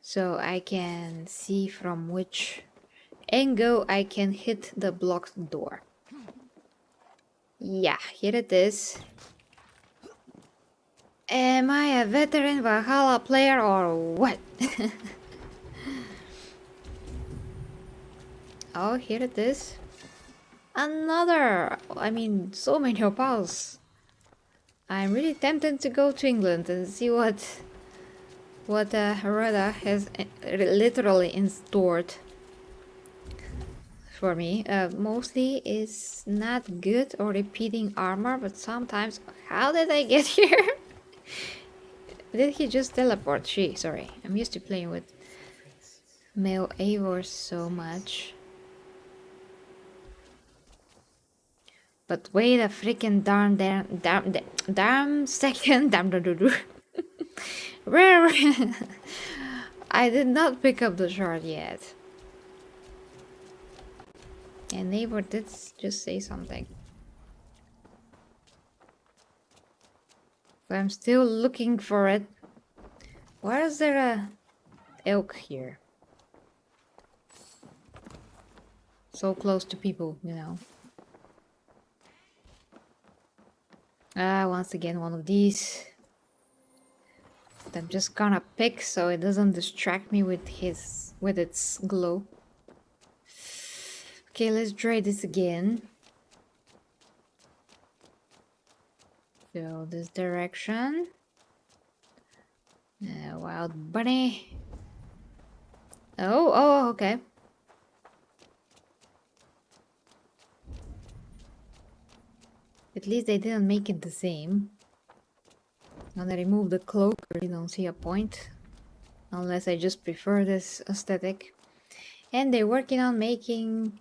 So I can see from which angle I can hit the blocked door. Yeah, here it is. Am I a veteran Valhalla player or what? Oh, here it is. Another! I mean, so many opals. I'm really tempted to go to England and see what what Rhoda has literally installed for me. Mostly is not good or repeating armor, but sometimes... How did I get here? Did he just teleport? Sorry. I'm used to playing with male Eivor so much. But wait a freaking damn second. Where? I did not pick up the shard yet. And neighbor did just say something. So I'm still looking for it. Why is there a elk here? So close to people, you know. Once again, one of these. I'm just gonna pick so it doesn't distract me with its glow. Okay, let's try this again. So this direction. Wild bunny. Oh, okay. At least they didn't make it the same. When I remove the cloak, I really don't see a point. Unless I just prefer this aesthetic. And they're working on making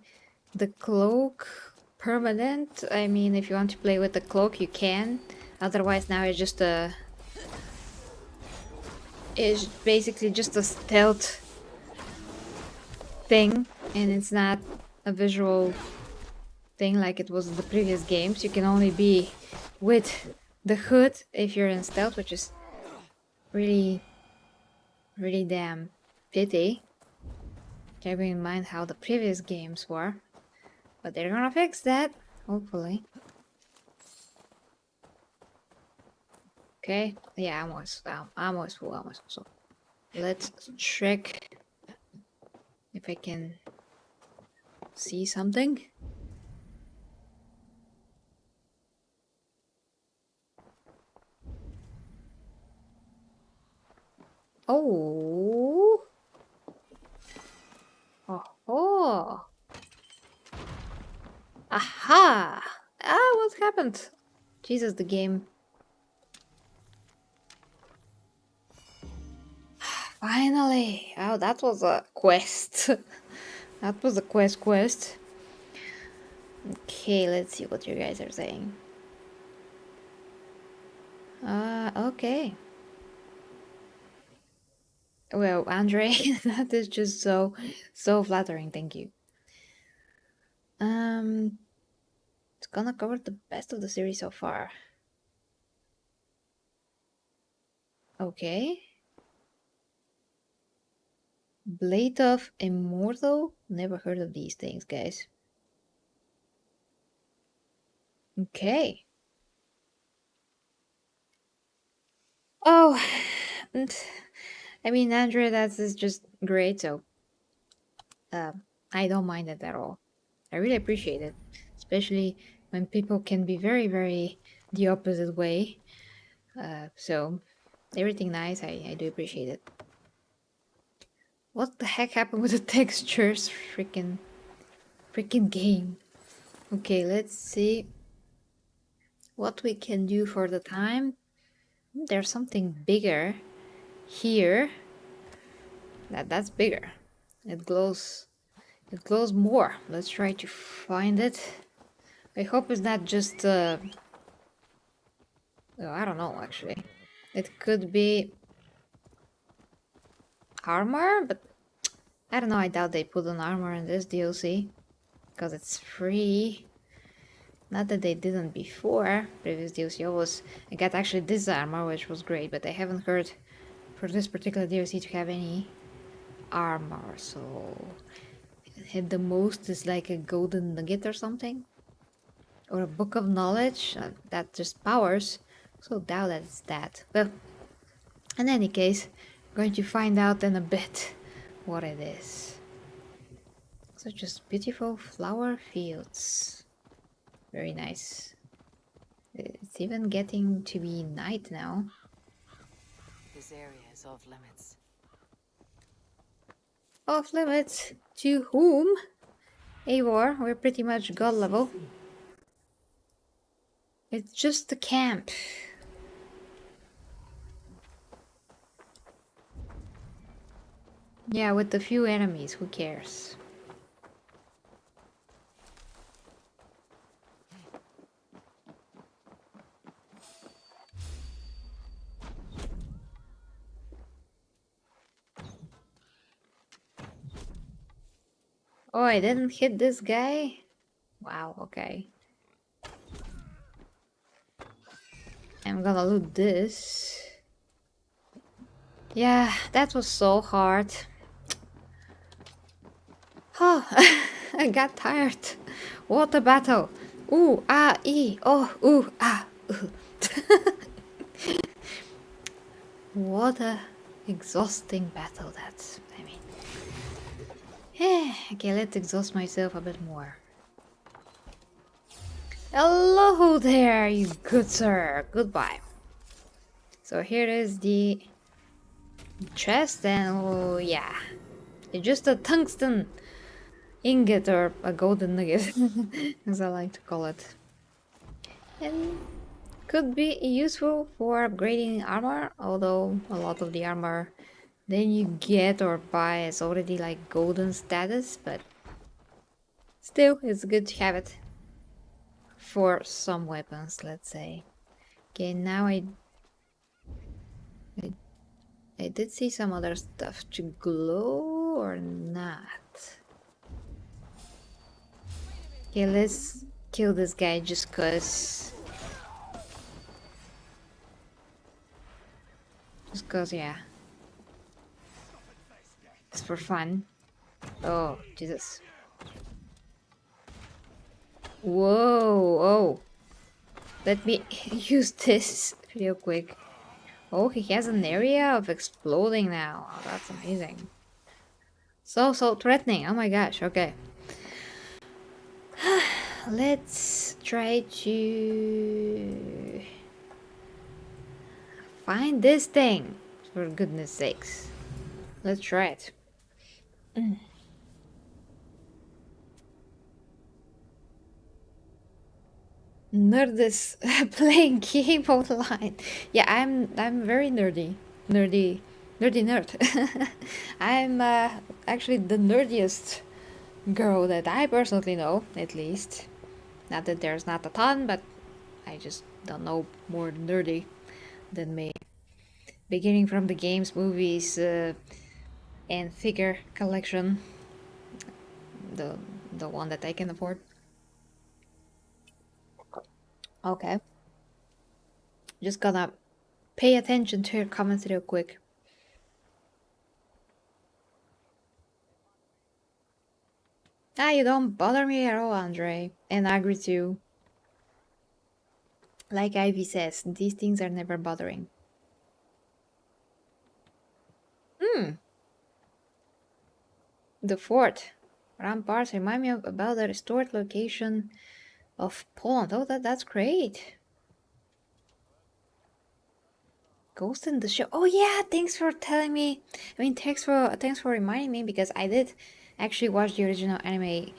the cloak permanent. I mean, if you want to play with the cloak, you can. Otherwise, now it's just a... It's basically just a stealth thing. And it's not a visual thing like it was in the previous games. You can only be with the hood if you're in stealth, which is really damn pity, keeping in mind how the previous games were. But they're gonna fix that, hopefully. Okay, yeah, almost full. So let's check if I can see something. Oh. Oh. Aha! What happened? Jesus, the game. Finally! Oh, that was a quest. That was a quest. Okay, let's see what you guys are saying. Okay. Well, Andre, that is just so flattering, thank you. It's gonna cover the best of the series so far. Okay. Blade of Immortal? Never heard of these things, guys. Okay. Oh, I mean, Andre, that is just great, so I don't mind it at all. I really appreciate it, especially when people can be very the opposite way. So everything nice, I do appreciate it. What the heck happened with the textures? Freaking game. Okay, let's see what we can do for the time. There's something bigger here. That's bigger. It glows more. Let's try to find it. I hope it's not just well, I don't know actually. It could be armor, but I don't know. I doubt they put an armor in this DLC because it's free. Not that they didn't before. Previous DLC I got actually this armor, which was great, but I haven't heard for this particular DLC to have any armor. So at the most is like a golden nugget or something, or a book of knowledge that just powers. So doubt that it's that. Well, in any case, we're going to find out in a bit what it is. Such as beautiful flower fields. Very nice. It's even getting to be night now. this area is off limits. Off limits to whom? Eivor, we're pretty much god level. It's just a camp. Yeah, with a few enemies, who cares? Oh, I didn't hit this guy? Wow, okay. I'm gonna loot this. Yeah, that was so hard. Oh, I got tired. What a battle. Ooh, ah, ee, oh, ooh, ah, ooh. What a exhausting battle that's, I mean. Okay, let's exhaust myself a bit more. Hello there, you good sir. Goodbye. So here is the chest and oh yeah. It's just a tungsten ingot or a golden nugget, as I like to call it. And could be useful for upgrading armor, although a lot of the armor then you get or buy is already like golden status, but still it's good to have it for some weapons, let's say. Okay, now I did see some other stuff to glow or not. Okay, let's kill this guy just cause. Just cause, yeah. It's for fun. Oh, Jesus. Whoa, oh. Let me use this real quick. Oh, he has an area of exploding now. Oh, that's amazing. So threatening. Oh my gosh, okay. Let's try to find this thing. For goodness sakes. Let's try it. Nerd is playing game online. Yeah, I'm very nerdy. Nerdy nerd. I'm actually the nerdiest girl that I personally know, at least. Not that there's not a ton, but I just don't know more nerdy than me. Beginning from the games, movies, and figure collection. The one that I can afford. Okay. Just gonna pay attention to your comments real quick. Ah, you don't bother me at all, Andre. And I agree too. Like Ivy says, these things are never bothering. The fort. Ramparts remind me about the restored location of Poland. Oh, that's great. Ghost in the Shell. Oh yeah, thanks for telling me. I mean, thanks for reminding me, because I did actually watch the original anime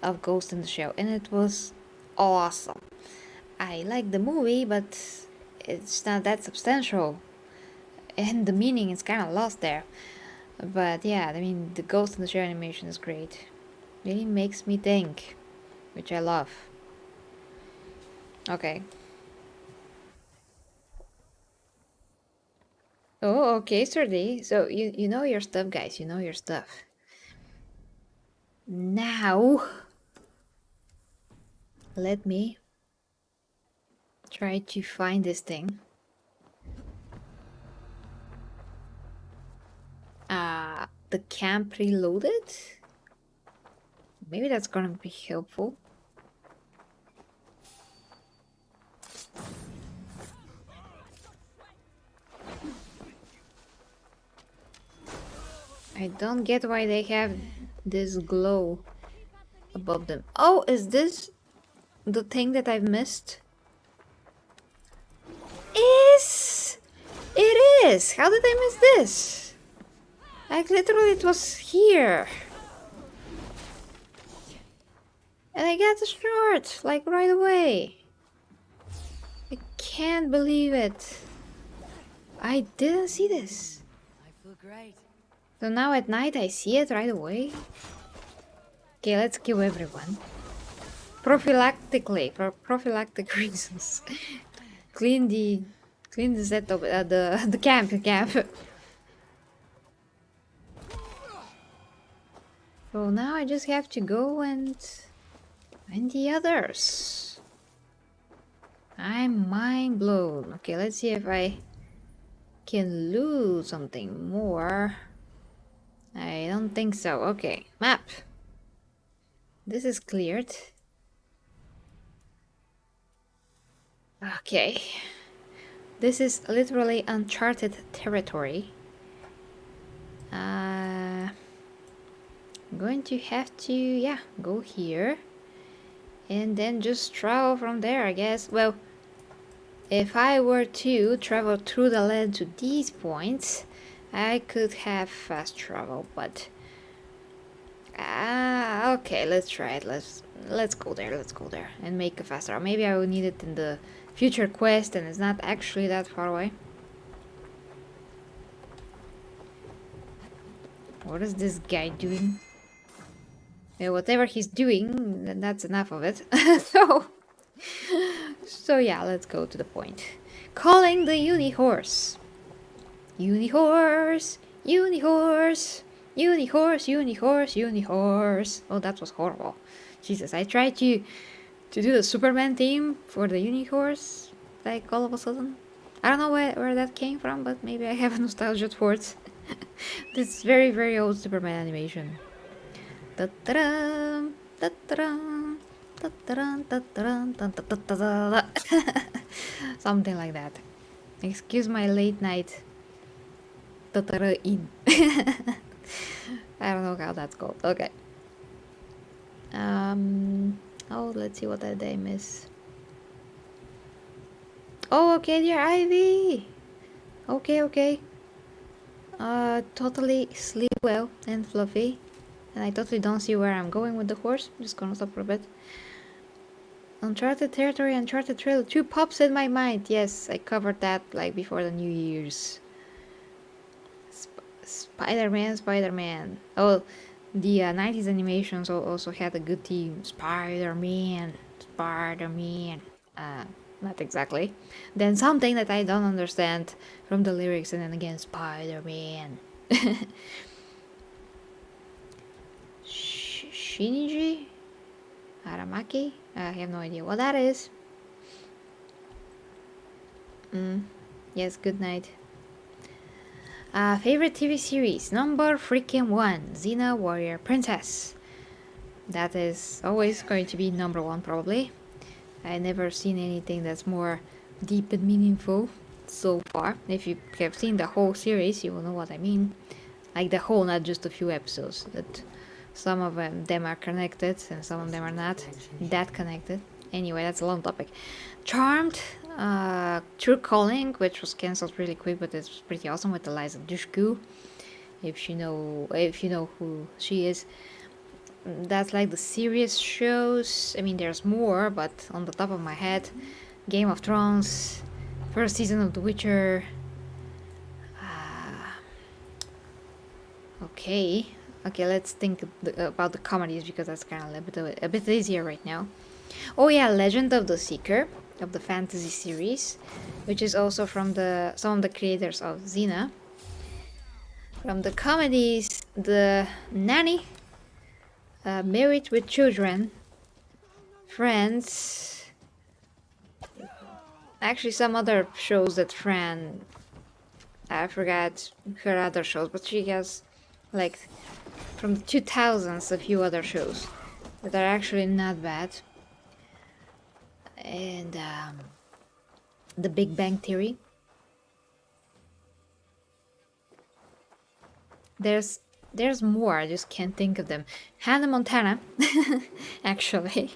of Ghost in the Shell, and it was awesome. I like the movie, but it's not that substantial, and the meaning is kind of lost there. But yeah, I mean, the Ghost in the Shell animation is great. Really makes me think, which I love. Okay. Oh, okay, Sturdy. So you know your stuff, guys. You know your stuff. Now, let me try to find this thing. The camp reloaded? Maybe that's gonna be helpful. I don't get why they have this glow above them. Oh, is this the thing that I've missed? It this? How did I miss this? Like, literally, it was here. And I got the start, like, right away. I can't believe it. I didn't see this. I feel great. So now at night I see it right away. Okay, let's kill everyone. Prophylactically, for prophylactic reasons. clean the setup, the camp. So now I just have to go and find the others. I'm mind blown. Okay, let's see if I can loot something more. I don't think so. Okay, map. This is cleared. Okay. This is literally uncharted territory. I'm going to have to, yeah, go here. And then just travel from there, I guess. Well, if I were to travel through the land to these points, I could have fast travel, but okay, let's try it. Let's go there and make a faster. Maybe I will need it in the future quest, and it's not actually that far away. What is this guy doing? Well, whatever he's doing, that's enough of it. So yeah, let's go to the point. Calling the Unihorse. Unihorse, Unihorse, Unihorse, Unihorse, Unihorse. Oh, that was horrible. Jesus, I tried to do the Superman theme for the Unihorse, like all of a sudden. I don't know where that came from, but maybe I have a nostalgia towards this very, very old Superman animation. Ta-ta-da, ta-ta-da, ta-ta-da, ta-ta-da, ta-ta-da, something like that. Excuse my late night in. I don't know how that's called. Okay. Oh, let's see what I miss. Oh, okay, dear Ivy. Okay. Totally sleep well and fluffy. And I totally don't see where I'm going with the horse. I'm just gonna stop for a bit. Uncharted territory, Uncharted trailer. 2 pops in my mind. Yes, I covered that like before the New Year's. Spider-Man. Oh, the 90s animations also had a good theme. Spider-Man. Not exactly. Then something that I don't understand from the lyrics, and then again, Spider-Man. Shinji? Aramaki? I have no idea what that is. Yes, good night. Favorite TV series? Number freaking 1. Xena Warrior Princess. That is always going to be number 1 probably. I never seen anything that's more deep and meaningful so far. If you have seen the whole series, you will know what I mean. Like the whole, not just a few episodes. That some of them are connected and some of them are not that connected. Anyway, that's a long topic. Charmed, True Calling, which was cancelled really quick, but it's pretty awesome with Eliza Dushku. If you know who she is. That's like the serious shows. I mean, there's more, but on the top of my head, Game of Thrones, first season of The Witcher. Okay, let's think about the comedies, because that's kind of a bit easier right now. Oh yeah, Legend of the Seeker, of the fantasy series, which is also from some of the creators of Xena. From the comedies, The Nanny, Married with Children, Friends, actually some other shows that Fran, I forgot her other shows, but she has like from the 2000s a few other shows that are actually not bad. And The Big Bang Theory. There's more, I just can't think of them. Hannah Montana, actually.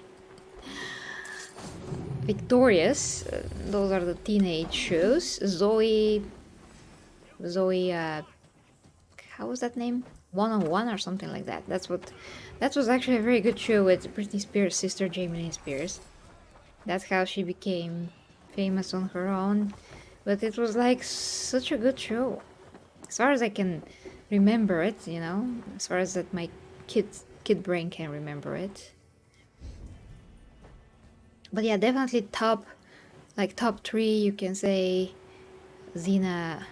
Victorious, those are the teenage shows. Zoe, Zoe, how was that name? 101 or something like that. That was actually a very good show with Britney Spears' sister Jamie Lynn Spears. That's how she became famous on her own. But it was like such a good show. As far as I can remember it, you know, as far as that my kid brain can remember it. But yeah, definitely top 3, you can say Xena,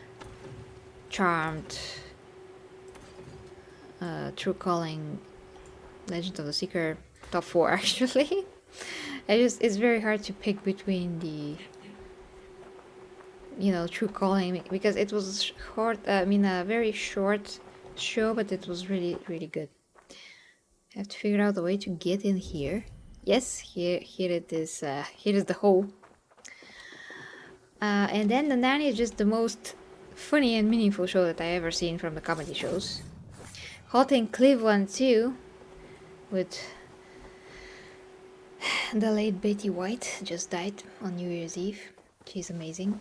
Charmed, True Calling, Legend of the Seeker, top 4 actually. It's very hard to pick between the, you know, True Calling, because it was short, a very short show, but it was really, really good. I have to figure out a way to get in here. Yes, here it is, here is the hole. And then The Nanny is just the most funny and meaningful show that I ever seen from the comedy shows. Hot in Cleveland too, with the late Betty White, just died on New Year's Eve. She's amazing.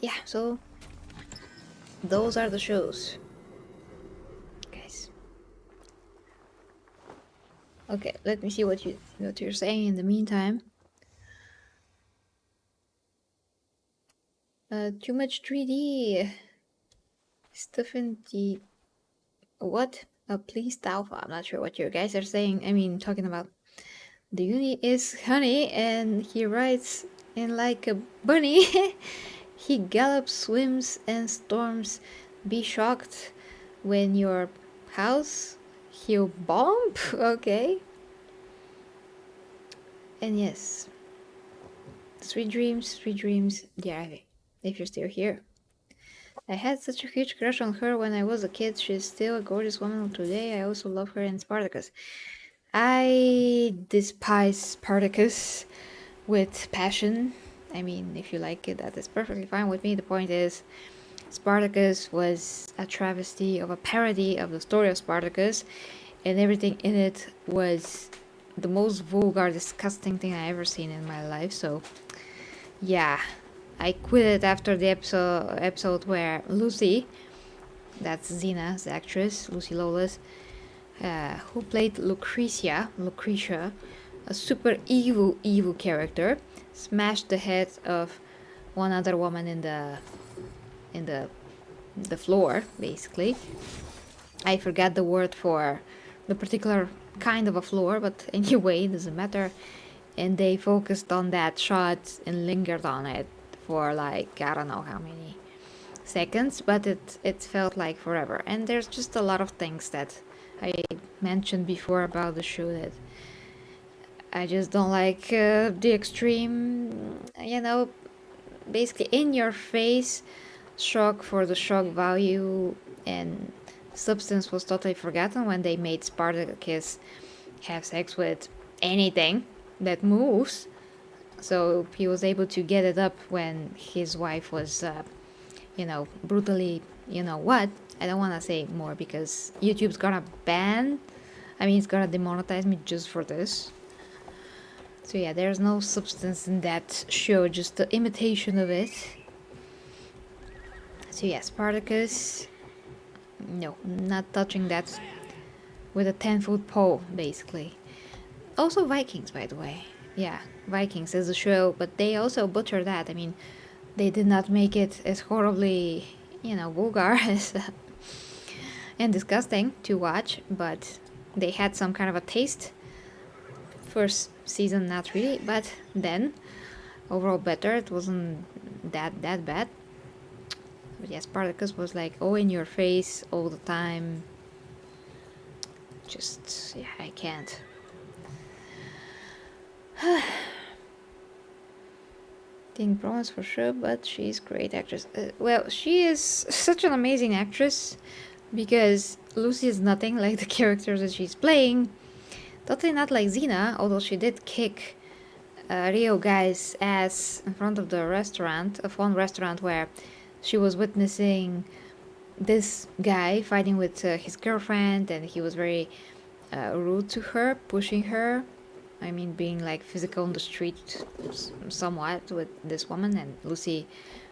Yeah, so those are the shows, guys. Okay, let me see what you're saying in the meantime. Too much 3D stuff in the what? Please alpha. I'm not sure what you guys are saying. I mean, talking about. The uni is honey, and he rides in like a bunny. He gallops, swims, and storms. Be shocked when your house he'll bomb. Okay. And yes, sweet dreams, yeah, if you're still here. I had such a huge crush on her when I was a kid. She's still a gorgeous woman today. I also love her in Spartacus. I despise Spartacus with passion. I mean, if you like it, that is perfectly fine with me. The point is, Spartacus was a travesty of a parody of the story of Spartacus, and everything in it was the most vulgar, disgusting thing I ever seen in my life. So, yeah, I quit it after the episode where Lucy, that's Xena's actress, Lucy Lawless, who played Lucretia, a super evil character, smashed the head of one other woman in the floor, basically. I forgot the word for the particular kind of a floor, but anyway, it doesn't matter. And they focused on that shot and lingered on it for like, I don't know how many seconds, but it felt like forever. And there's just a lot of things that I mentioned before about the show that I just don't like. The extreme, you know, basically in your face shock for the shock value, and substance was totally forgotten when they made Spartacus have sex with anything that moves. So he was able to get it up when his wife was, you know, brutally, you know what? I don't want to say more because YouTube's gonna it's gonna demonetize me just for this. So yeah, there's no substance in that show, just the imitation of it. So yeah, Spartacus, no, not touching that with a 10-foot pole, basically. Also Vikings, by the way. Yeah, Vikings is a show, but they also butcher that. I mean, they did not make it as horribly, you know, vulgar as and disgusting to watch, but they had some kind of a taste. First season, not really, but then overall better. It wasn't that bad. But yeah, Spartacus was like, oh, in your face all the time. Just, yeah, I can't. Didn't promise for sure, but she's great actress. Well, she is such an amazing actress because Lucy is nothing like the characters that she's playing. Totally not like Xena, although she did kick Rio guy's ass in front of one restaurant where she was witnessing this guy fighting with his girlfriend, and he was very rude to her, pushing her. I mean, being like physical on the street somewhat with this woman, and Lucy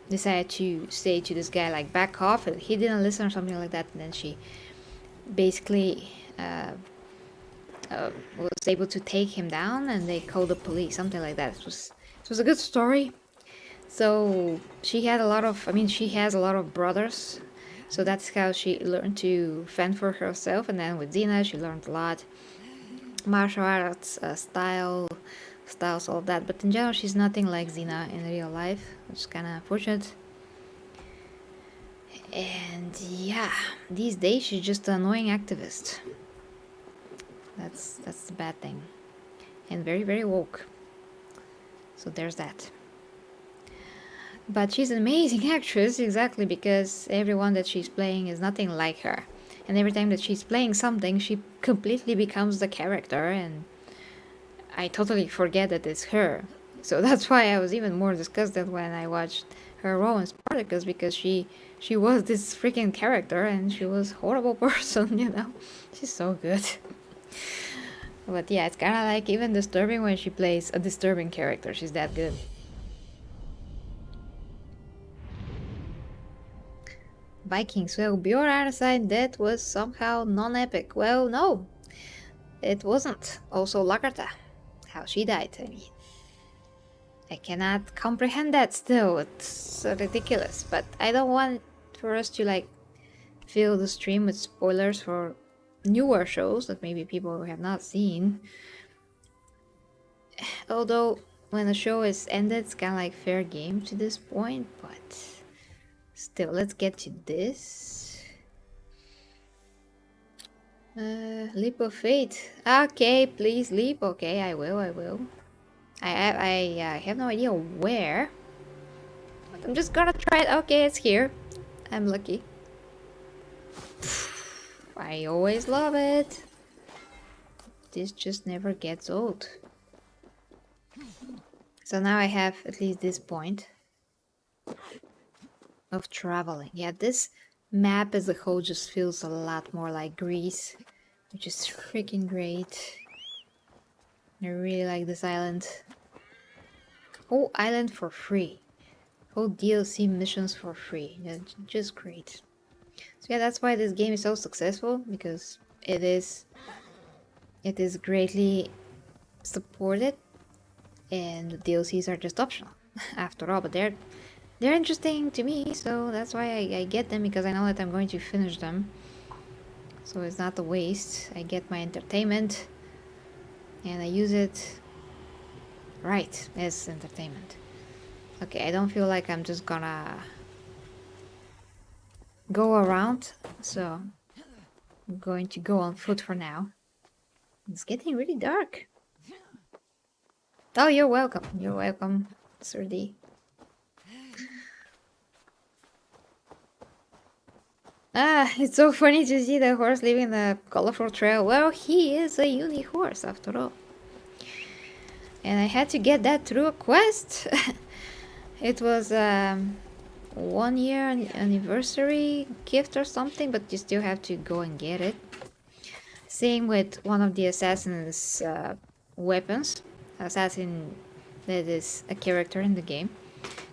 decided to say to this guy like back off, and he didn't listen or something like that, and then she basically was able to take him down, and they called the police, something like that. It was a good story. So she had a lot of, I mean, she has a lot of brothers, so that's how she learned to fend for herself. And then with Xena, she learned a lot martial arts, styles, all that. But in general, she's nothing like Xena in real life, which is kind of unfortunate. And yeah, these days she's just an annoying activist. That's the bad thing, and very, very woke. So there's that. But she's an amazing actress, exactly, because everyone that she's playing is nothing like her. And every time that she's playing something, she completely becomes the character, and I totally forget that it's her. So that's why I was even more disgusted when I watched her role in Spartacus, because she was this freaking character, and she was a horrible person, you know. She's so good. But yeah, it's kind of like even disturbing when she plays a disturbing character. She's that good. Vikings. Well, Bjorn side that was somehow non-epic. Well, no, it wasn't. Also Lagarta, how she died. I mean, I cannot comprehend that still. It's ridiculous. But I don't want for us to like fill the stream with spoilers for newer shows that maybe people have not seen. Although when a show is ended, it's kind of like fair game to this point, but still, let's get to this. Leap of faith. Okay, please leap. Okay, I will. I have no idea where, but I'm just gonna try it. Okay, it's here. I'm lucky. I always love it. This just never gets old. So now I have at least this point of traveling. Yeah, this map as a whole just feels a lot more like Greece, which is freaking great. I really like this island. Whole island for free. Whole DLC missions for free. Yeah, just great. So yeah, that's why this game is so successful, because it is greatly supported, and the DLCs are just optional after all, but they're interesting to me, so that's why I get them, because I know that I'm going to finish them. So it's not a waste. I get my entertainment and I use it right as entertainment. Okay, I don't feel like I'm just gonna go around, so I'm going to go on foot for now. It's getting really dark. Oh, you're welcome. You're welcome, Sir D. Ah, it's so funny to see the horse leaving the colorful trail. Well, he is a uni horse after all. And I had to get that through a quest. It was 1 year anniversary gift or something, but you still have to go and get it. Same with one of the assassin's weapons. Assassin that is a character in the game.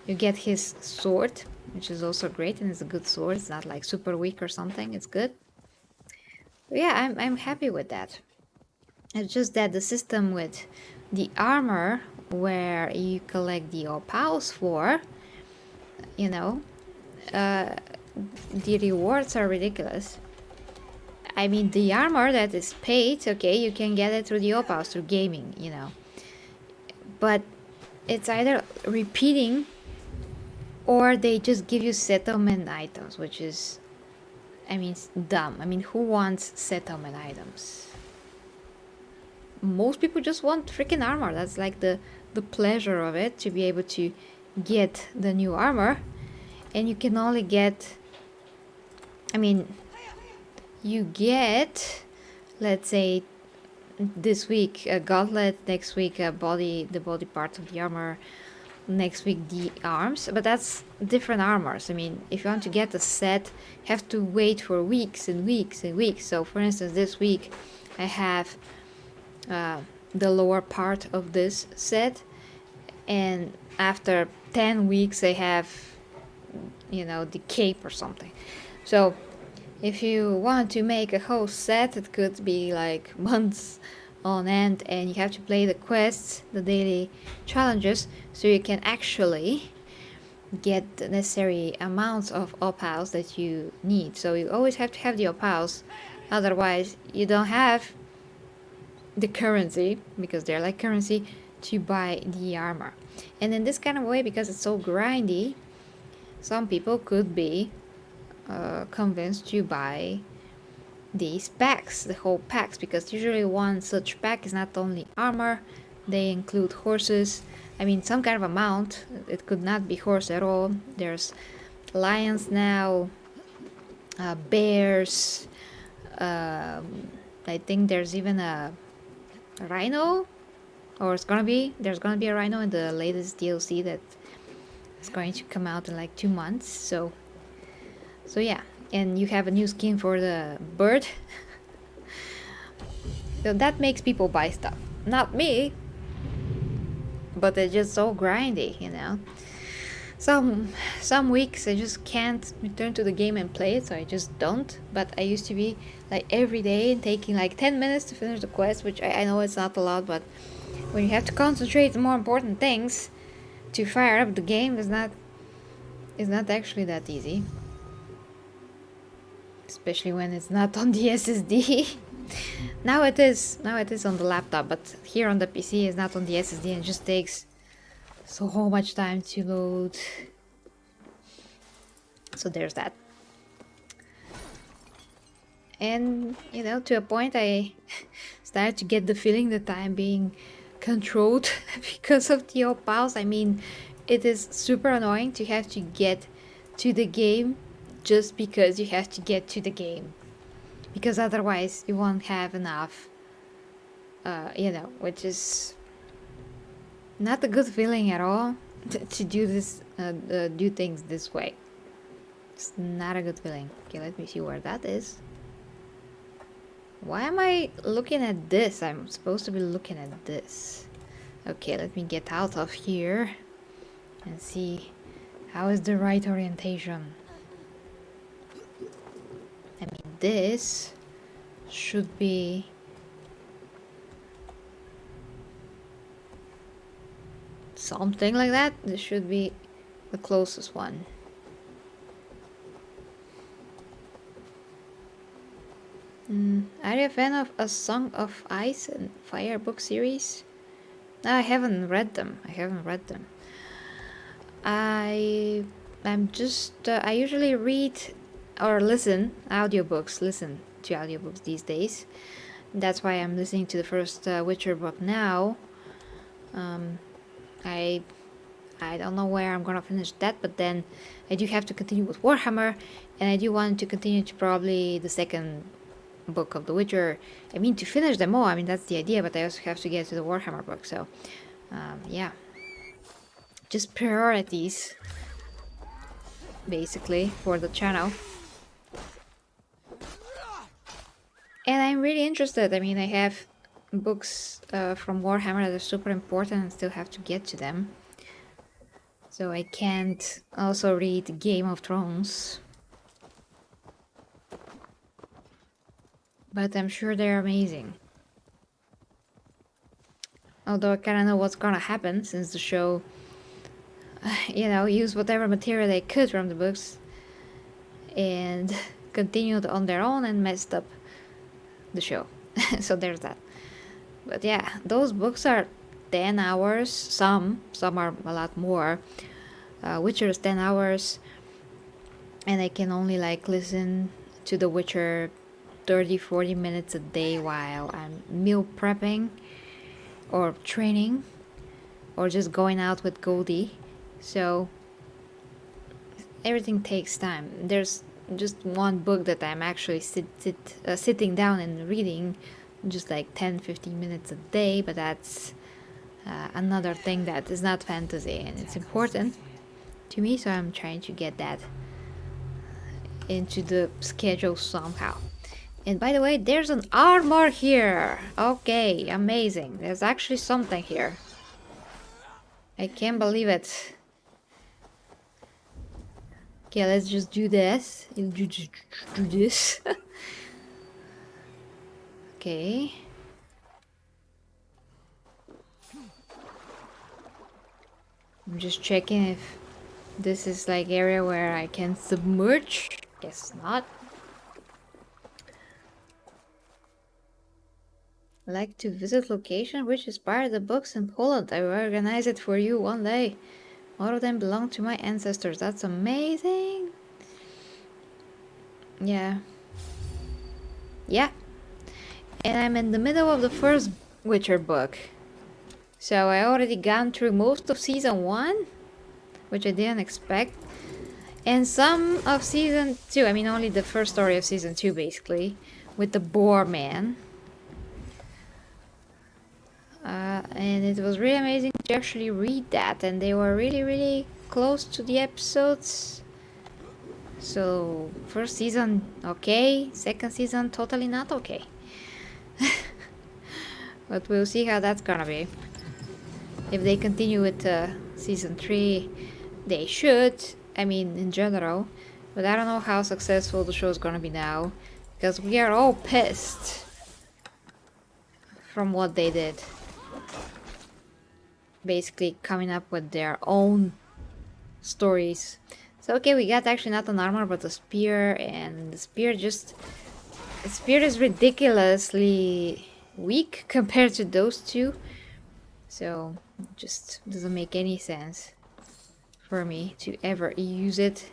You get his sword, which is also great, and it's a good sword. It's not like super weak or something. It's good. But yeah, I'm happy with that. It's just that the system with the armor, where you collect the opals for, you know, the rewards are ridiculous. I mean, the armor that is paid, okay, you can get it through the opals, through gaming, you know. But it's either repeating, or they just give you settlement items, which is, I mean, dumb. I mean, who wants settlement items? Most people just want freaking armor. That's like the pleasure of it, to be able to get the new armor. And you can only get, I mean, you get, let's say, this week a gauntlet, next week the body part of the armor, next week the arms, but that's different armors. I mean, if you want to get a set, you have to wait for weeks and weeks and weeks. So for instance, this week I have the lower part of this set, and after 10 weeks I have you know, the cape or something. So if you want to make a whole set, it could be like months on end, and you have to play the quests, the daily challenges, so you can actually get the necessary amounts of opals that you need. So you always have to have the opals, otherwise you don't have the currency, because they're like currency, to buy the armor. And in this kind of way, because it's so grindy, some people could be convinced to buy these packs, the whole packs, because usually one such pack is not only armor, they include horses. I mean, some kind of a mount. It could not be horse at all. There's lions now, bears, I think there's even a rhino, or there's gonna be a rhino in the latest DLC that is going to come out in like 2 months. So yeah, and you have a new skin for the bird. So that makes people buy stuff. Not me, but it's just so grindy, you know. Some weeks I just can't return to the game and play it, so I just don't. But I used to be like every day taking like 10 minutes to finish the quest, which I know it's not a lot, but when you have to concentrate on more important things to fire up the game, it's not actually that easy. Especially when it's not on the SSD. Now it is on the laptop, but here on the PC it's not on the SSD, and it just takes so much time to load. So there's that. And you know, to a point I started to get the feeling that I'm being controlled because of the opals. I mean, it is super annoying to have to get to the game just because you have to get to the game, because otherwise you won't have enough, you know, which is not a good feeling at all to do this, do things this way. It's not a good feeling. Okay, let me see where that is. Why am I looking at this? I'm supposed to be looking at this. Okay, let me get out of here and see how is the right orientation. I mean, this should be something like that. This should be the closest one. Are you a fan of A Song of Ice and Fire book series? No, I haven't read them. I'm just I usually read or listen to audiobooks these days. That's why I'm listening to the first Witcher book now. I don't know where I'm gonna finish that, but then I do have to continue with Warhammer, and I do want to continue to probably the second book of The Witcher. I mean, to finish them all, I mean, that's the idea, but I also have to get to the Warhammer book, so yeah. Just priorities, basically, for the channel. And I'm really interested. I mean, I have books from Warhammer that are super important and still have to get to them. So I can't also read Game of Thrones. But I'm sure they're amazing. Although I kinda know what's gonna happen, since the show, you know, used whatever material they could from the books and continued on their own and messed up the show. So there's that. But yeah, those books are 10 hours. Some are a lot more. Witcher is 10 hours, and I can only like listen to The Witcher 30-40 minutes a day while I'm meal prepping or training or just going out with Goldie. So everything takes time. There's just one book that I'm actually sitting down and reading just like 10-15 minutes a day, but that's another thing that is not fantasy, and it's important to me, so I'm trying to get that into the schedule somehow. And by the way, there's an armor here. Okay, amazing. There's actually something here. I can't believe it. Okay, let's just do this. Do this. Okay. I'm just checking if this is like area where I can submerge. Guess not. Like to visit location which inspired the books in Poland. I will organize it for you one day. All of them belong to my ancestors. That's amazing. Yeah. Yeah. And I'm in the middle of the first Witcher book. So I already gone through most of season 1, which I didn't expect. And some of season 2, I mean only the first story of season 2 basically, with the Boar Man. And it was really amazing to actually read that, and they were really close to the episodes. So first season okay, second season totally not okay. But we'll see how that's gonna be. If they continue with season 3, they should, I mean in general, but I don't know how successful the show is gonna be now, because we are all pissed from what they did. Basically coming up with their own stories. So okay, we got actually not an armor but a spear, and the spear is ridiculously weak compared to those two. So it just doesn't make any sense for me to ever use it.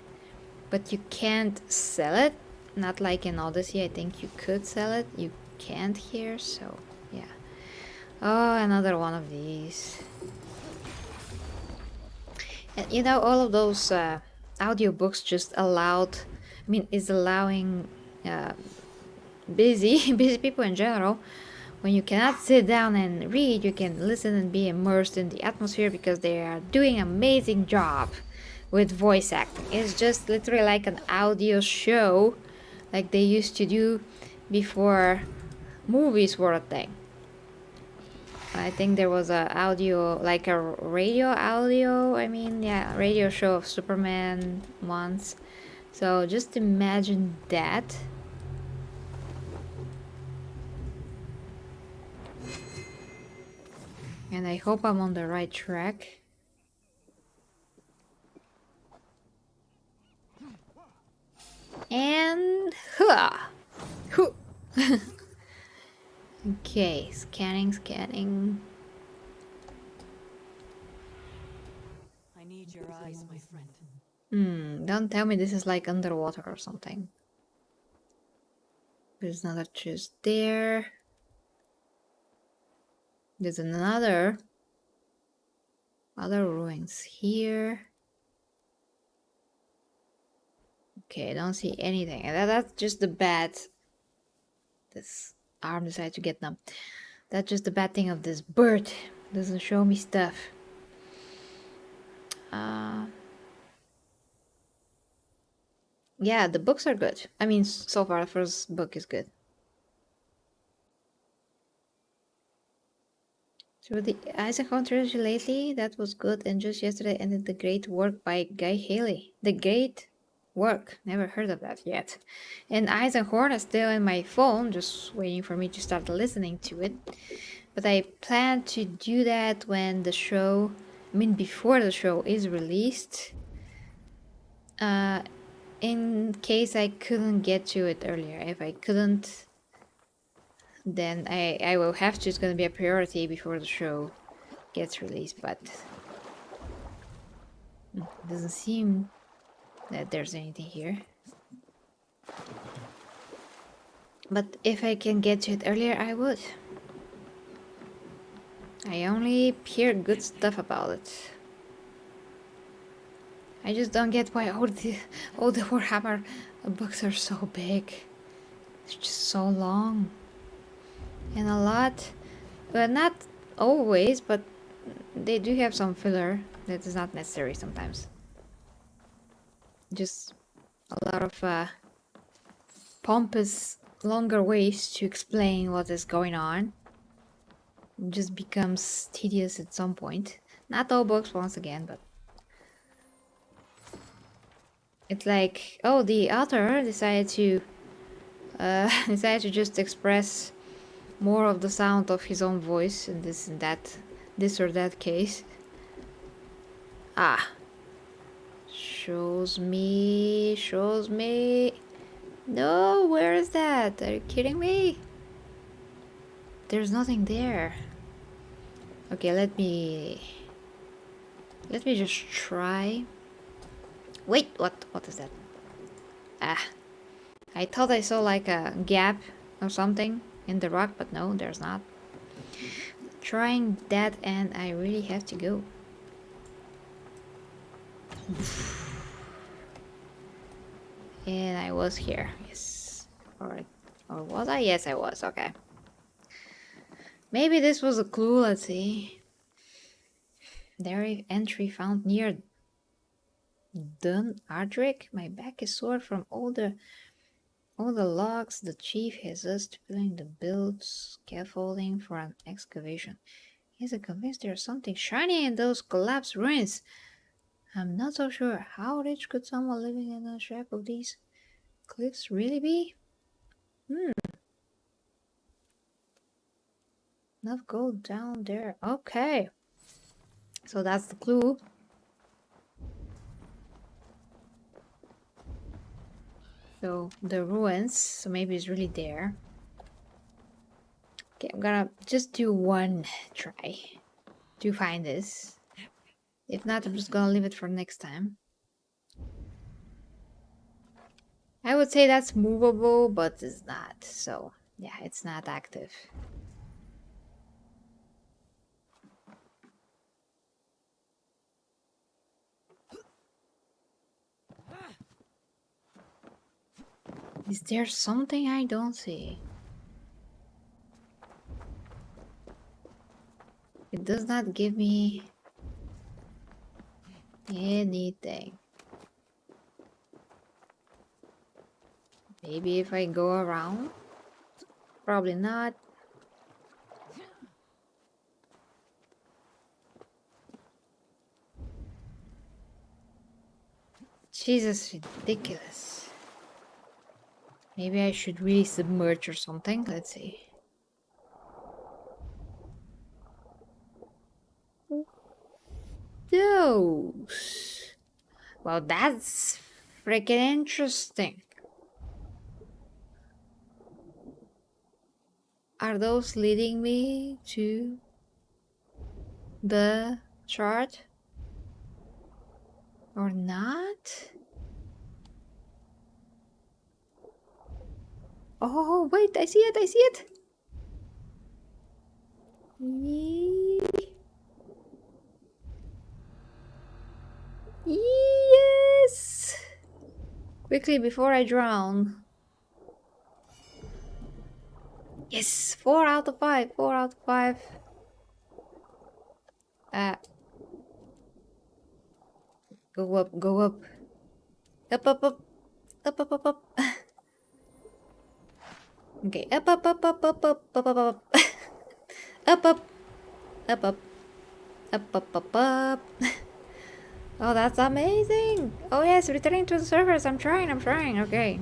But you can't sell it, not like in Odyssey. I think you could sell it, you can't here, so yeah. Oh, another one of these. And you know, all of those audiobooks just is allowing busy people in general, when you cannot sit down and read, you can listen and be immersed in the atmosphere, because they are doing an amazing job with voice acting. It's just literally like an audio show, like they used to do before movies were a thing. I think there was a audio, like a radio show of Superman once. So just imagine that. And I hope I'm on the right track. And okay, scanning. I need your eyes, my friend. Don't tell me this is like underwater or something. There's another chest there. There's other ruins here. Okay, I don't see anything. And that's just the bad. This arm decided to get numb. That's just the bad thing of this bird. Doesn't show me stuff. Yeah, the books are good. I mean, so far the first book is good. So the Eisenhower trilogy lately, that was good, and just yesterday ended The Great Work by Guy Haley. The Great Work, never heard of that yet. And Eisenhower is still in my phone, just waiting for me to start listening to it. But I plan to do that when the show, before the show is released. In case I couldn't get to it earlier. If I couldn't, then I will have to. It's gonna be a priority before the show gets released, but it doesn't seem that there's anything here. But if I can get to it earlier, I would. I only hear good stuff about it. I just don't get why all the Warhammer books are so big. It's just so long. And a lot, well, not always, but they do have some filler that is not necessary sometimes. Just a lot of pompous, longer ways to explain what is going on. It just becomes tedious at some point. Not all books, once again, but It's like, oh, the author decided to decided to just express more of the sound of his own voice in this or that case. Ah, shows me. No, where is that? Are you kidding me? There's nothing there. Okay, let me just try. Wait, what is that? Ah, I thought I saw like a gap or something in the rock, but no, there's not. Trying that, and I really have to go. And I was here, yes. Or was I? Yes, I was, okay. Maybe this was a clue, let's see. Diary entry found near Dun Ardrick. My back is sore from all the logs the chief has us filling the build scaffolding for an excavation. He's convinced there's something shiny in those collapsed ruins. I'm not so sure. How rich could someone living in a shack of these cliffs really be? Enough gold down there. Okay. So that's the clue. So the ruins, so maybe it's really there. Okay, I'm gonna just do one try to find this. If not, I'm just gonna leave it for next time. I would say that's movable, but it's not. So yeah, it's not active. Is there something I don't see? It does not give me anything. Maybe if I go around? Probably not. Jesus, ridiculous. Maybe I should really submerge or something. Let's see. Those. Well, that's freaking interesting. Are those leading me to the chart? Or not? Oh, wait, I see it. Yes! Quickly before I drown. Yes, 4 out of 5. 4 out of 5. Go up, go up. Up, up, up. Up, up, up, up. Okay, up, up, up, up, up, up, up, up, up. Up, up. Up, up. Up, up, up, up. Oh, that's amazing. Oh yes, returning to the surface. I'm trying. Okay.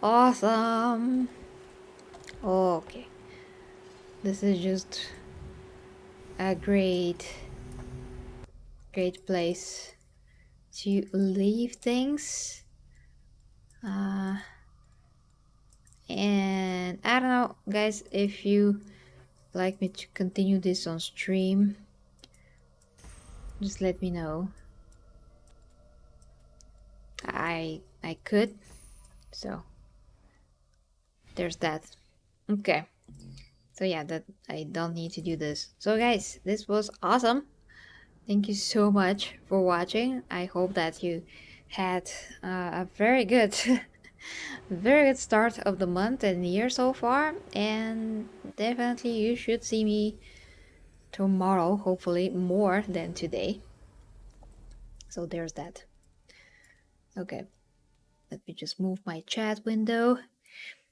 Awesome. Okay. This is just a great place to leave things. And I don't know, guys, if you like me to continue this on stream, just let me know. I could. So there's that. Okay. So yeah, that I don't need to do this. So guys, this was awesome. Thank you so much for watching. I hope that you had a very good very good start of the month and year so far, and definitely you should see me tomorrow, hopefully more than today. So there's that. Okay, let me just move my chat window.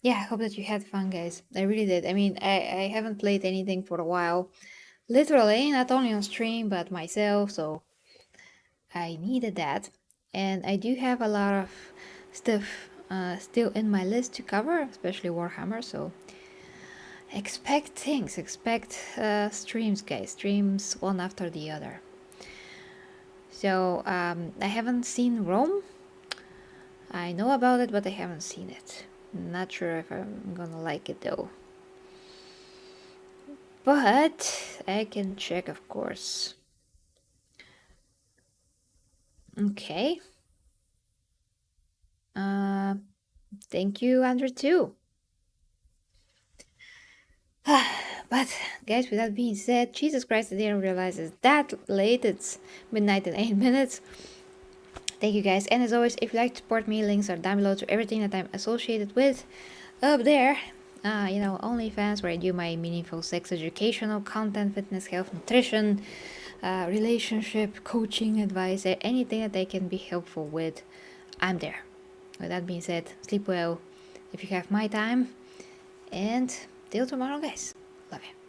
Yeah, I hope that you had fun, guys. I really did. I mean, I haven't played anything for a while, literally, not only on stream but myself, so I needed that. And I do have a lot of stuff still in my list to cover, especially Warhammer, so expect things, expect streams, guys, streams one after the other. So I haven't seen Rome. I know about it, but I haven't seen it. Not sure if I'm gonna like it though. But I can check, of course. Okay. Thank you, Andrew, too. But guys, with that being said, Jesus Christ, I didn't realize it's that late. It's midnight and 8 minutes. Thank you guys, and as always, if you'd like to support me, links are down below to everything that I'm associated with up there. You know, OnlyFans, where I do my meaningful sex educational content, fitness, health, nutrition, relationship, coaching, advice, anything that I can be helpful with, I'm there. With that being said, sleep well if you have my time, and till tomorrow, guys. Love you.